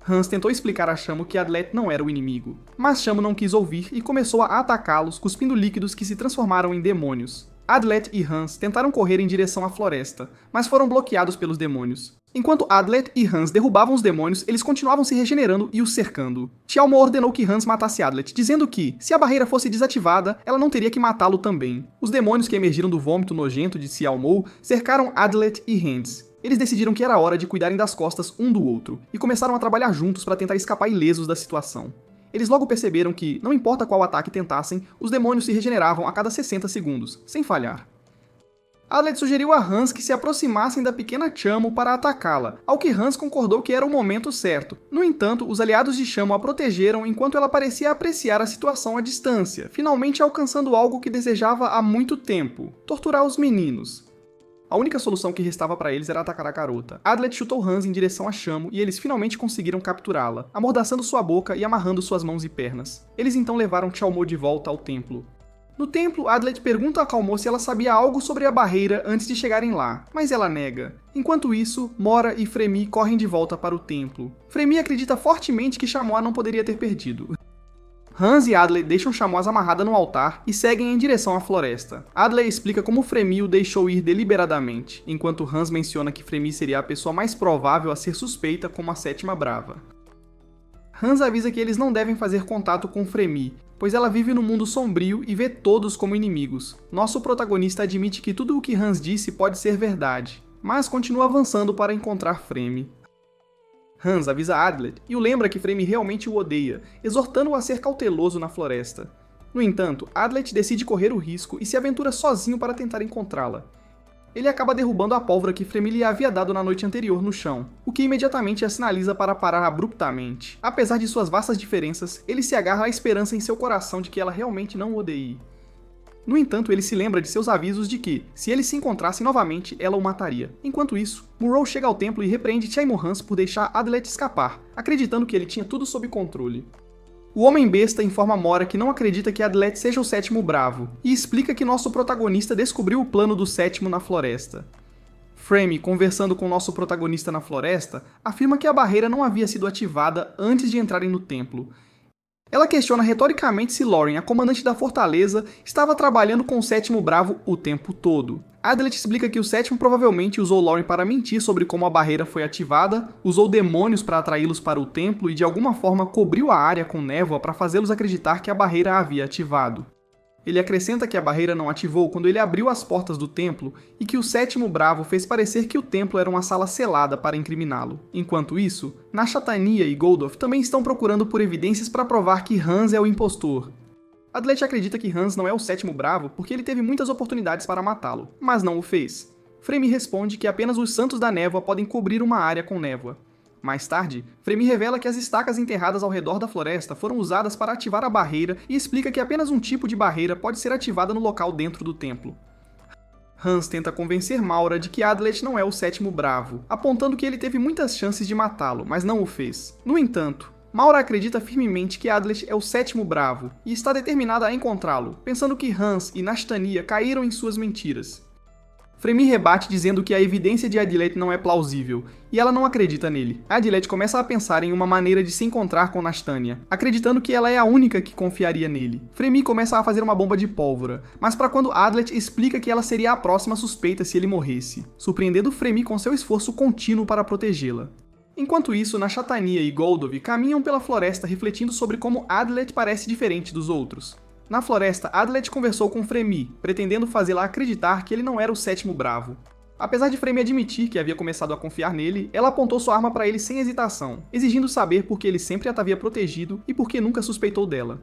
Hans tentou explicar a Shamo que Adlet não era o inimigo, mas Shamo não quis ouvir e começou a atacá-los cuspindo líquidos que se transformaram em demônios. Adlet e Hans tentaram correr em direção à floresta, mas foram bloqueados pelos demônios. Enquanto Adlet e Hans derrubavam os demônios, eles continuavam se regenerando e os cercando. Tialmo ordenou que Hans matasse Adlet, dizendo que, se a barreira fosse desativada, ela não teria que matá-lo também. Os demônios que emergiram do vômito nojento de Tialmo cercaram Adlet e Hans. Eles decidiram que era hora de cuidarem das costas um do outro, e começaram a trabalhar juntos para tentar escapar ilesos da situação. Eles logo perceberam que, não importa qual ataque tentassem, os demônios se regeneravam a cada 60 segundos, sem falhar. Adlet sugeriu a Hans que se aproximassem da pequena Shamo para atacá-la, ao que Hans concordou que era o momento certo. No entanto, os aliados de Shamo a protegeram enquanto ela parecia apreciar a situação à distância, finalmente alcançando algo que desejava há muito tempo: torturar os meninos. A única solução que restava para eles era atacar a garota. Adlet chutou Hans em direção a Shamo e eles finalmente conseguiram capturá-la, amordaçando sua boca e amarrando suas mãos e pernas. Eles então levaram Tialmo de volta ao templo. No templo, Adlet pergunta a Calmo se ela sabia algo sobre a barreira antes de chegarem lá, mas ela nega. Enquanto isso, Mora e Fremy correm de volta para o templo. Fremy acredita fortemente que Chamois não poderia ter perdido. Hans e Adley deixam Chamois amarrada no altar e seguem em direção à floresta. Adley explica como Fremy o deixou ir deliberadamente, enquanto Hans menciona que Fremy seria a pessoa mais provável a ser suspeita como a sétima brava. Hans avisa que eles não devem fazer contato com Fremy, pois ela vive no mundo sombrio e vê todos como inimigos. Nosso protagonista admite que tudo o que Hans disse pode ser verdade, mas continua avançando para encontrar Fremy. Hans avisa Adlet e o lembra que Fremy realmente o odeia, exortando-o a ser cauteloso na floresta. No entanto, Adlet decide correr o risco e se aventura sozinho para tentar encontrá-la. Ele acaba derrubando a pólvora que Fremy lhe havia dado na noite anterior no chão, o que imediatamente a sinaliza para parar abruptamente. Apesar de suas vastas diferenças, ele se agarra à esperança em seu coração de que ela realmente não o odeie. No entanto, ele se lembra de seus avisos de que, se eles se encontrassem novamente, ela o mataria. Enquanto isso, Murrow chega ao templo e repreende Chaimon Hans por deixar Adlet escapar, acreditando que ele tinha tudo sob controle. O Homem-Besta informa Mora que não acredita que Adlet seja o sétimo bravo, e explica que nosso protagonista descobriu o plano do sétimo na floresta. Fremy, conversando com nosso protagonista na floresta, afirma que a barreira não havia sido ativada antes de entrarem no templo. Ela questiona retoricamente se Lauren, a comandante da fortaleza, estava trabalhando com o sétimo bravo o tempo todo. Adlet explica que o sétimo provavelmente usou Lauren para mentir sobre como a barreira foi ativada, usou demônios para atraí-los para o templo e de alguma forma cobriu a área com névoa para fazê-los acreditar que a barreira a havia ativado. Ele acrescenta que a barreira não ativou quando ele abriu as portas do templo e que o sétimo bravo fez parecer que o templo era uma sala selada para incriminá-lo. Enquanto isso, Nashatania e Goldov também estão procurando por evidências para provar que Hans é o impostor. Adlet acredita que Hans não é o sétimo bravo porque ele teve muitas oportunidades para matá-lo, mas não o fez. Fremy responde que apenas os Santos da Névoa podem cobrir uma área com névoa. Mais tarde, Fremi revela que as estacas enterradas ao redor da floresta foram usadas para ativar a barreira e explica que apenas um tipo de barreira pode ser ativada no local dentro do templo. Hans tenta convencer Maura de que Adlet não é o sétimo bravo, apontando que ele teve muitas chances de matá-lo, mas não o fez. No entanto, Maura acredita firmemente que Adlet é o sétimo bravo e está determinada a encontrá-lo, pensando que Hans e Nashtania caíram em suas mentiras. Fremi rebate dizendo que a evidência de Adlet não é plausível, e ela não acredita nele. Adlet começa a pensar em uma maneira de se encontrar com Nashtania, acreditando que ela é a única que confiaria nele. Fremi começa a fazer uma bomba de pólvora, mas para quando Adlet explica que ela seria a próxima suspeita se ele morresse, surpreendendo Fremi com seu esforço contínuo para protegê-la. Enquanto isso, Nashtania e Goldov caminham pela floresta refletindo sobre como Adlet parece diferente dos outros. Na floresta, Adlet conversou com Fremi, pretendendo fazê-la acreditar que ele não era o sétimo bravo. Apesar de Fremi admitir que havia começado a confiar nele, ela apontou sua arma para ele sem hesitação, exigindo saber por que ele sempre a havia protegido e por que nunca suspeitou dela.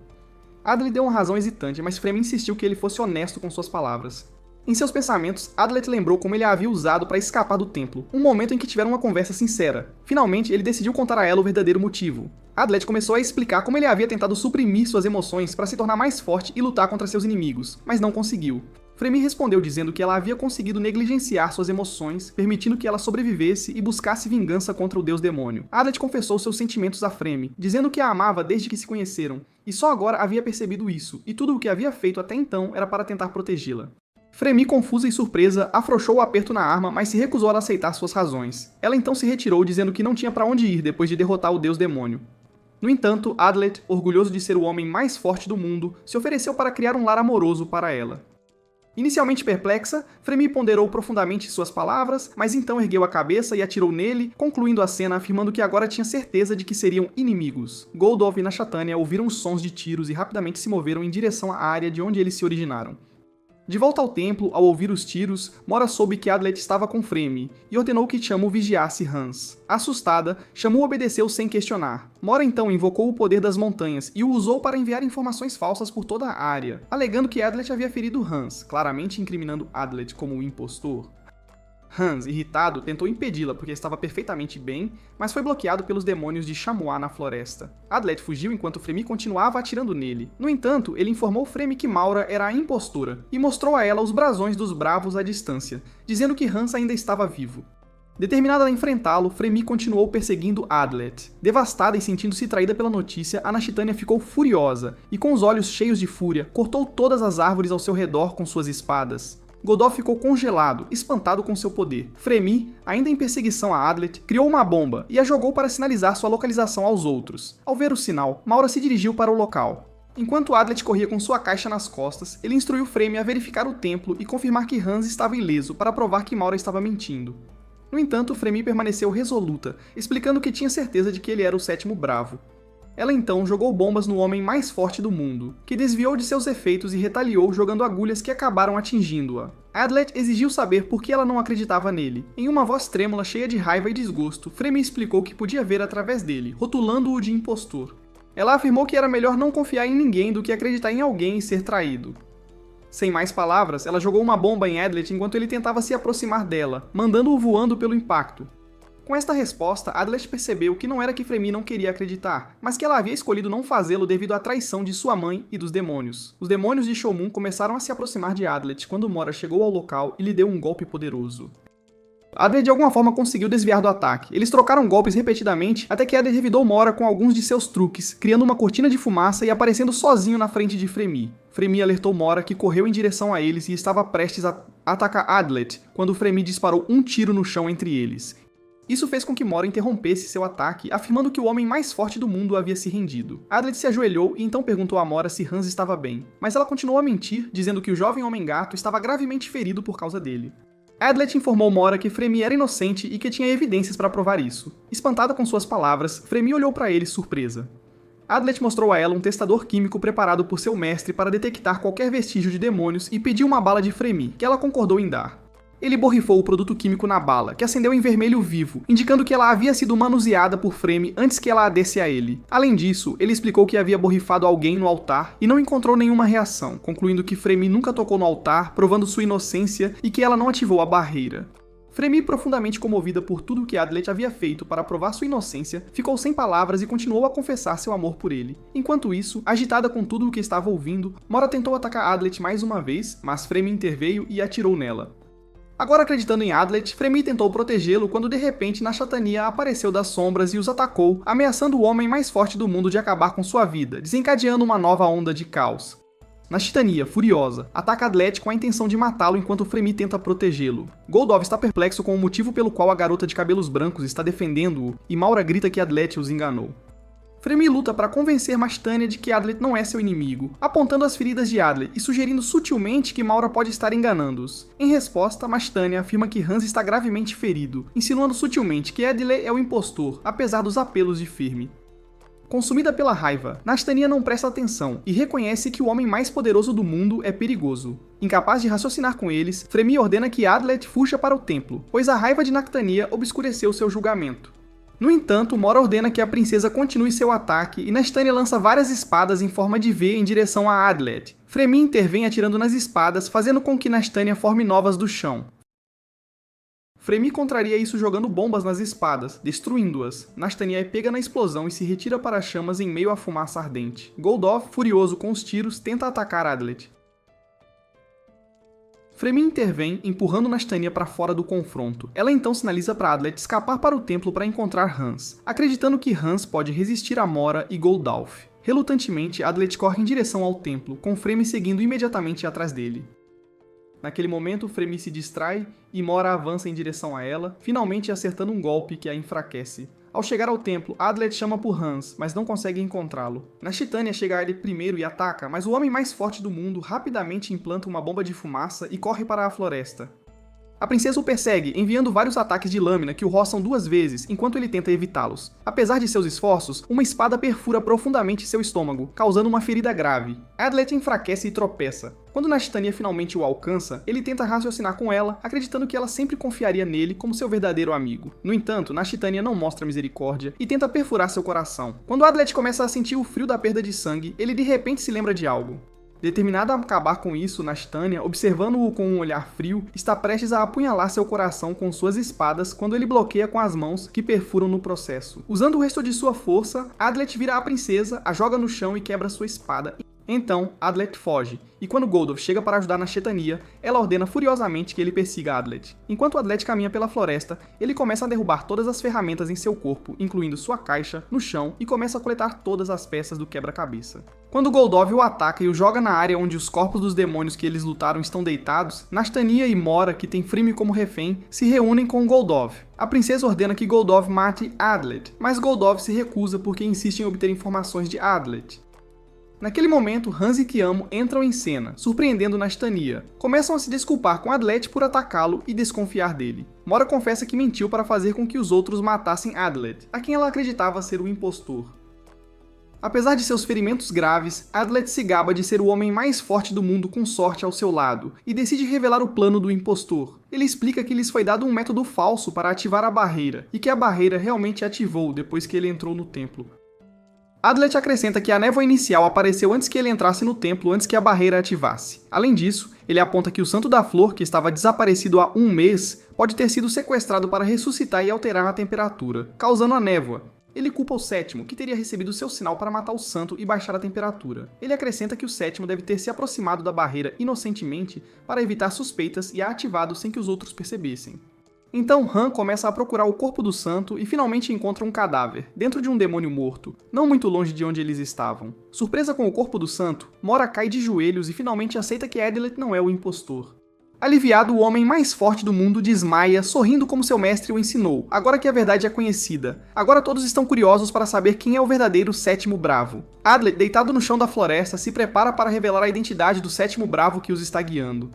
Adlet deu uma razão hesitante, mas Fremi insistiu que ele fosse honesto com suas palavras. Em seus pensamentos, Adlet lembrou como ele a havia usado para escapar do templo, um momento em que tiveram uma conversa sincera. Finalmente, ele decidiu contar a ela o verdadeiro motivo. Adlet começou a explicar como ele havia tentado suprimir suas emoções para se tornar mais forte e lutar contra seus inimigos, mas não conseguiu. Fremi respondeu dizendo que ela havia conseguido negligenciar suas emoções, permitindo que ela sobrevivesse e buscasse vingança contra o deus demônio. Adlet confessou seus sentimentos a Fremi, dizendo que a amava desde que se conheceram, e só agora havia percebido isso, e tudo o que havia feito até então era para tentar protegê-la. Fremi, confusa e surpresa, afrouxou o aperto na arma, mas se recusou a aceitar suas razões. Ela então se retirou, dizendo que não tinha para onde ir depois de derrotar o deus demônio. No entanto, Adlet, orgulhoso de ser o homem mais forte do mundo, se ofereceu para criar um lar amoroso para ela. Inicialmente perplexa, Fremi ponderou profundamente suas palavras, mas então ergueu a cabeça e atirou nele, concluindo a cena afirmando que agora tinha certeza de que seriam inimigos. Goldov e Nashtania ouviram os sons de tiros e rapidamente se moveram em direção à área de onde eles se originaram. De volta ao templo, ao ouvir os tiros, Mora soube que Adlet estava com Fremi e ordenou que Chamu vigiasse Hans. Assustada, Chamu obedeceu sem questionar. Mora então invocou o poder das montanhas e o usou para enviar informações falsas por toda a área, alegando que Adlet havia ferido Hans, claramente incriminando Adlet como o impostor. Hans, irritado, tentou impedi-la porque estava perfeitamente bem, mas foi bloqueado pelos demônios de Chamuá na floresta. Adlet fugiu enquanto Fremi continuava atirando nele. No entanto, ele informou Fremi que Maura era a impostora e mostrou a ela os brasões dos bravos à distância, dizendo que Hans ainda estava vivo. Determinada a enfrentá-lo, Fremi continuou perseguindo Adlet. Devastada e sentindo-se traída pela notícia, a Nashtania ficou furiosa e, com os olhos cheios de fúria, cortou todas as árvores ao seu redor com suas espadas. Goldov ficou congelado, espantado com seu poder. Fremi, ainda em perseguição a Adlet, criou uma bomba e a jogou para sinalizar sua localização aos outros. Ao ver o sinal, Maura se dirigiu para o local. Enquanto Adlet corria com sua caixa nas costas, ele instruiu Fremi a verificar o templo e confirmar que Hans estava ileso para provar que Maura estava mentindo. No entanto, Fremi permaneceu resoluta, explicando que tinha certeza de que ele era o sétimo bravo. Ela então jogou bombas no homem mais forte do mundo, que desviou de seus efeitos e retaliou jogando agulhas que acabaram atingindo-a. Adlet exigiu saber por que ela não acreditava nele. Em uma voz trêmula, cheia de raiva e desgosto, Fremi explicou que podia ver através dele, rotulando-o de impostor. Ela afirmou que era melhor não confiar em ninguém do que acreditar em alguém e ser traído. Sem mais palavras, ela jogou uma bomba em Adlet enquanto ele tentava se aproximar dela, mandando-o voando pelo impacto. Com esta resposta, Adlet percebeu que não era que Fremi não queria acreditar, mas que ela havia escolhido não fazê-lo devido à traição de sua mãe e dos demônios. Os demônios de Shomun começaram a se aproximar de Adlet quando Mora chegou ao local e lhe deu um golpe poderoso. Adlet de alguma forma conseguiu desviar do ataque. Eles trocaram golpes repetidamente até que Adlet revidou Mora com alguns de seus truques, criando uma cortina de fumaça e aparecendo sozinho na frente de Fremi. Fremi alertou Mora, que correu em direção a eles e estava prestes a atacar Adlet, quando Fremi disparou um tiro no chão entre eles. Isso fez com que Mora interrompesse seu ataque, afirmando que o homem mais forte do mundo havia se rendido. Adlet se ajoelhou e então perguntou a Mora se Hans estava bem, mas ela continuou a mentir, dizendo que o jovem homem-gato estava gravemente ferido por causa dele. Adlet informou Mora que Fremi era inocente e que tinha evidências para provar isso. Espantada com suas palavras, Fremi olhou para ele surpresa. Adlet mostrou a ela um testador químico preparado por seu mestre para detectar qualquer vestígio de demônios e pediu uma bala de Fremi, que ela concordou em dar. Ele borrifou o produto químico na bala, que acendeu em vermelho vivo, indicando que ela havia sido manuseada por Fremi antes que ela a desse a ele. Além disso, ele explicou que havia borrifado alguém no altar e não encontrou nenhuma reação, concluindo que Fremi nunca tocou no altar, provando sua inocência e que ela não ativou a barreira. Fremi, profundamente comovida por tudo o que Adlet havia feito para provar sua inocência, ficou sem palavras e continuou a confessar seu amor por ele. Enquanto isso, agitada com tudo o que estava ouvindo, Mora tentou atacar Adlet mais uma vez, mas Fremi interveio e atirou nela. Agora acreditando em Adlet, Fremi tentou protegê-lo quando de repente Nashatania apareceu das sombras e os atacou, ameaçando o homem mais forte do mundo de acabar com sua vida, desencadeando uma nova onda de caos. Nashtania, furiosa, ataca Adlet com a intenção de matá-lo enquanto Fremi tenta protegê-lo. Goldov está perplexo com o motivo pelo qual a garota de cabelos brancos está defendendo-o e Maura grita que Adlet os enganou. Fremi luta para convencer Nashtania de que Adlet não é seu inimigo, apontando as feridas de Adlet e sugerindo sutilmente que Maura pode estar enganando-os. Em resposta, Nashtania afirma que Hans está gravemente ferido, insinuando sutilmente que Adlet é o impostor, apesar dos apelos de Firme. Consumida pela raiva, Nashtania não presta atenção e reconhece que o homem mais poderoso do mundo é perigoso. Incapaz de raciocinar com eles, Fremi ordena que Adlet fuja para o templo, pois a raiva de Nashtania obscureceu seu julgamento. No entanto, Mora ordena que a princesa continue seu ataque e Nashtania lança várias espadas em forma de V em direção a Adlet. Fremi intervém atirando nas espadas, fazendo com que Nashtania forme novas do chão. Fremi contraria isso jogando bombas nas espadas, destruindo-as. Nashtania é pega na explosão e se retira para as chamas em meio à fumaça ardente. Goldov, furioso com os tiros, tenta atacar Adlet. Fremi intervém, empurrando Nashtania para fora do confronto. Ela então sinaliza para Adlet escapar para o templo para encontrar Hans, acreditando que Hans pode resistir a Mora e Goldalf. Relutantemente, Adlet corre em direção ao templo, com Fremi seguindo imediatamente atrás dele. Naquele momento, Fremi se distrai e Mora avança em direção a ela, finalmente acertando um golpe que a enfraquece. Ao chegar ao templo, Adlet chama por Hans, mas não consegue encontrá-lo. Nashtania chega a ele primeiro e ataca, mas o homem mais forte do mundo rapidamente implanta uma bomba de fumaça e corre para a floresta. A princesa o persegue, enviando vários ataques de lâmina que o roçam 2 vezes, enquanto ele tenta evitá-los. Apesar de seus esforços, uma espada perfura profundamente seu estômago, causando uma ferida grave. Adlet enfraquece e tropeça. Quando Nashtania finalmente o alcança, ele tenta raciocinar com ela, acreditando que ela sempre confiaria nele como seu verdadeiro amigo. No entanto, Nashtania não mostra misericórdia e tenta perfurar seu coração. Quando Adlet começa a sentir o frio da perda de sangue, ele de repente se lembra de algo. Determinada a acabar com isso, Nashtania, observando-o com um olhar frio, está prestes a apunhalar seu coração com suas espadas quando ele bloqueia com as mãos que perfuram no processo. Usando o resto de sua força, Adlet vira a princesa, a joga no chão e quebra sua espada. Então, Adlet foge, e quando Goldov chega para ajudar Nashtania, ela ordena furiosamente que ele persiga Adlet. Enquanto Adlet caminha pela floresta, ele começa a derrubar todas as ferramentas em seu corpo, incluindo sua caixa, no chão, e começa a coletar todas as peças do quebra-cabeça. Quando Goldov o ataca e o joga na área onde os corpos dos demônios que eles lutaram estão deitados, Nashtania e Mora, que tem Fremi como refém, se reúnem com Goldov. A princesa ordena que Goldov mate Adlet, mas Goldov se recusa porque insiste em obter informações de Adlet. Naquele momento, Hans e Kiamo entram em cena, surpreendendo Nashtania. Começam a se desculpar com Adlet por atacá-lo e desconfiar dele. Mora confessa que mentiu para fazer com que os outros matassem Adlet, a quem ela acreditava ser o impostor. Apesar de seus ferimentos graves, Adlet se gaba de ser o homem mais forte do mundo com sorte ao seu lado, e decide revelar o plano do impostor. Ele explica que lhes foi dado um método falso para ativar a barreira, e que a barreira realmente ativou depois que ele entrou no templo. Adlet acrescenta que a névoa inicial apareceu antes que ele entrasse no templo, antes que a barreira ativasse. Além disso, ele aponta que o Santo da Flor, que estava desaparecido há 1 mês, pode ter sido sequestrado para ressuscitar e alterar a temperatura, causando a névoa. Ele culpa o Sétimo, que teria recebido seu sinal para matar o santo e baixar a temperatura. Ele acrescenta que o Sétimo deve ter se aproximado da barreira inocentemente para evitar suspeitas e a ativado sem que os outros percebessem. Então Han começa a procurar o corpo do santo e finalmente encontra um cadáver, dentro de um demônio morto, não muito longe de onde eles estavam. Surpresa com o corpo do santo, Mora cai de joelhos e finalmente aceita que Adlet não é o impostor. Aliviado, o homem mais forte do mundo desmaia, sorrindo como seu mestre o ensinou, agora que a verdade é conhecida. Agora todos estão curiosos para saber quem é o verdadeiro Sétimo Bravo. Adlet, deitado no chão da floresta, se prepara para revelar a identidade do Sétimo Bravo que os está guiando.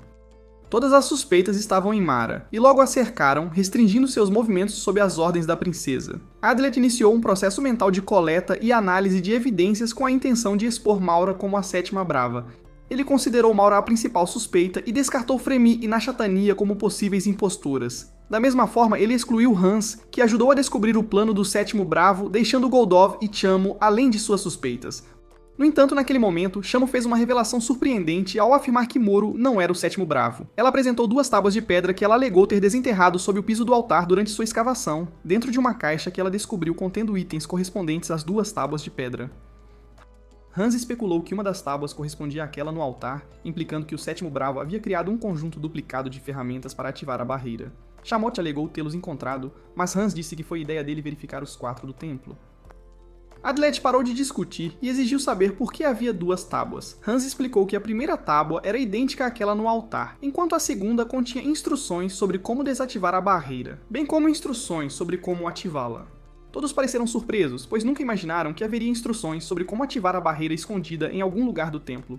Todas as suspeitas estavam em Mara, e logo a cercaram, restringindo seus movimentos sob as ordens da princesa. Adlet iniciou um processo mental de coleta e análise de evidências com a intenção de expor Maura como a Sétima Brava. Ele considerou Maura a principal suspeita e descartou Fremi e Nashtania como possíveis impostoras. Da mesma forma, ele excluiu Hans, que ajudou a descobrir o plano do Sétimo Bravo, deixando Goldov e Chamo além de suas suspeitas. No entanto, naquele momento, Shamo fez uma revelação surpreendente ao afirmar que Moro não era o sétimo bravo. Ela apresentou 2 tábuas de pedra que ela alegou ter desenterrado sob o piso do altar durante sua escavação, dentro de uma caixa que ela descobriu contendo itens correspondentes às 2 tábuas de pedra. Hans especulou que uma das tábuas correspondia àquela no altar, implicando que o sétimo bravo havia criado um conjunto duplicado de ferramentas para ativar a barreira. Chamotte alegou tê-los encontrado, mas Hans disse que foi ideia dele verificar os 4 do templo. Adlet parou de discutir e exigiu saber por que havia 2 tábuas. Hans explicou que a primeira tábua era idêntica àquela no altar, enquanto a segunda continha instruções sobre como desativar a barreira, bem como instruções sobre como ativá-la. Todos pareceram surpresos, pois nunca imaginaram que haveria instruções sobre como ativar a barreira escondida em algum lugar do templo.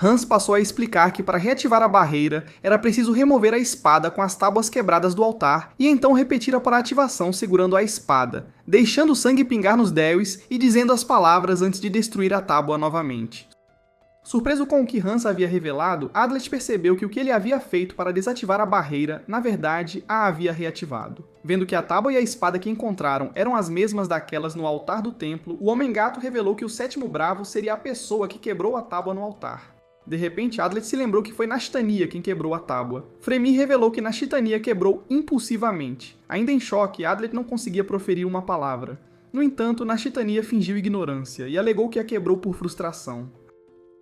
Hans passou a explicar que para reativar a barreira era preciso remover a espada com as tábuas quebradas do altar e então repetir a ativação segurando a espada, deixando o sangue pingar nos Deus e dizendo as palavras antes de destruir a tábua novamente. Surpreso com o que Hans havia revelado, Adlet percebeu que o que ele havia feito para desativar a barreira, na verdade, a havia reativado. Vendo que a tábua e a espada que encontraram eram as mesmas daquelas no altar do templo, o Homem-Gato revelou que o sétimo bravo seria a pessoa que quebrou a tábua no altar. De repente, Adlet se lembrou que foi Nashtania quem quebrou a tábua. Fremi revelou que Nashtania quebrou impulsivamente. Ainda em choque, Adlet não conseguia proferir uma palavra. No entanto, Nashtania fingiu ignorância e alegou que a quebrou por frustração.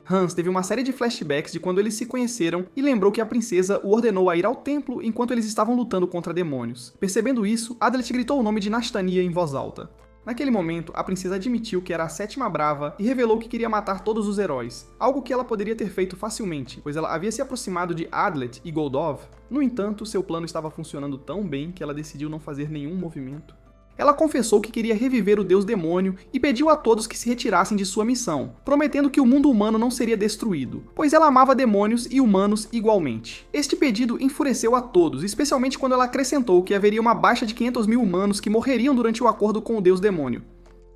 Hans teve uma série de flashbacks de quando eles se conheceram e lembrou que a princesa o ordenou a ir ao templo enquanto eles estavam lutando contra demônios. Percebendo isso, Adlet gritou o nome de Nashtania em voz alta. Naquele momento, a princesa admitiu que era a sétima brava e revelou que queria matar todos os heróis, algo que ela poderia ter feito facilmente, pois ela havia se aproximado de Adlet e Goldov. No entanto, seu plano estava funcionando tão bem que ela decidiu não fazer nenhum movimento. Ela confessou que queria reviver o deus demônio e pediu a todos que se retirassem de sua missão, prometendo que o mundo humano não seria destruído, pois ela amava demônios e humanos igualmente. Este pedido enfureceu a todos, especialmente quando ela acrescentou que haveria uma baixa de 500 mil humanos que morreriam durante o acordo com o deus demônio.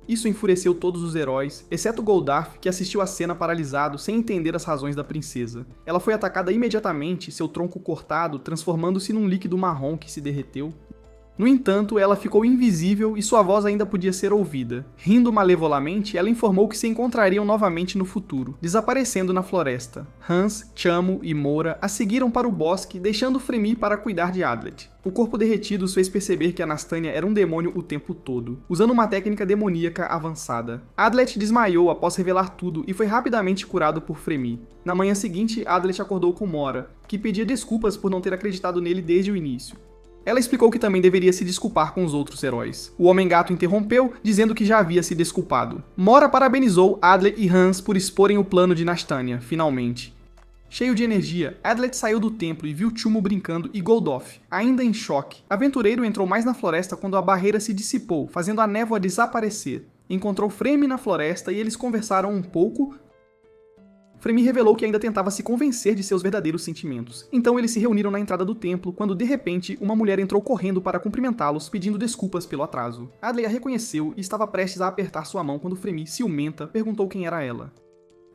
Isso enfureceu todos os heróis, exceto Goldarth, que assistiu a cena paralisado sem entender as razões da princesa. Ela foi atacada imediatamente, seu tronco cortado, transformando-se num líquido marrom que se derreteu. No entanto, ela ficou invisível e sua voz ainda podia ser ouvida. Rindo malevolamente, ela informou que se encontrariam novamente no futuro, desaparecendo na floresta. Hans, Chamo e Mora a seguiram para o bosque, deixando Fremi para cuidar de Adlet. O corpo derretido os fez perceber que a Nastania era um demônio o tempo todo, usando uma técnica demoníaca avançada. Adlet desmaiou após revelar tudo e foi rapidamente curado por Fremi. Na manhã seguinte, Adlet acordou com Mora, que pedia desculpas por não ter acreditado nele desde o início. Ela explicou que também deveria se desculpar com os outros heróis. O Homem-Gato interrompeu, dizendo que já havia se desculpado. Mora parabenizou Adlet e Hans por exporem o plano de Nastania, finalmente. Cheio de energia, Adlet saiu do templo e viu Chumo brincando e Goldoff, ainda em choque. Aventureiro entrou mais na floresta quando a barreira se dissipou, fazendo a névoa desaparecer. Encontrou Fremi na floresta e eles conversaram um pouco. Fremi revelou que ainda tentava se convencer de seus verdadeiros sentimentos. Então eles se reuniram na entrada do templo, quando de repente uma mulher entrou correndo para cumprimentá-los, pedindo desculpas pelo atraso. Adley a reconheceu e estava prestes a apertar sua mão quando Fremi, ciumenta, perguntou quem era ela.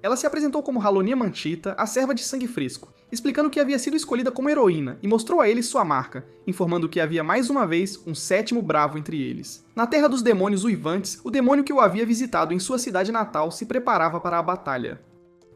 Ela se apresentou como Halonia Manchita, a serva de sangue fresco, explicando que havia sido escolhida como heroína e mostrou a eles sua marca, informando que havia mais uma vez um sétimo bravo entre eles. Na terra dos demônios uivantes, o demônio que o havia visitado em sua cidade natal se preparava para a batalha.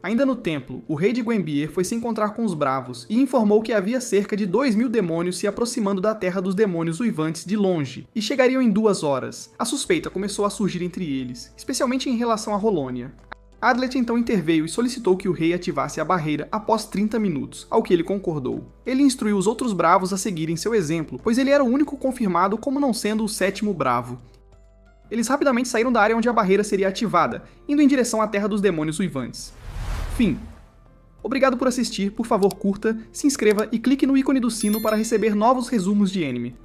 Ainda no templo, o rei de Gwembier foi se encontrar com os bravos e informou que havia cerca de 2.000 demônios se aproximando da terra dos demônios uivantes de longe, e chegariam em 2 horas. A suspeita começou a surgir entre eles, especialmente em relação a Rolônia. Adlet então interveio e solicitou que o rei ativasse a barreira após 30 minutos, ao que ele concordou. Ele instruiu os outros bravos a seguirem seu exemplo, pois ele era o único confirmado como não sendo o sétimo bravo. Eles rapidamente saíram da área onde a barreira seria ativada, indo em direção à terra dos demônios uivantes. Fim. Obrigado por assistir, por favor curta, se inscreva e clique no ícone do sino para receber novos resumos de anime.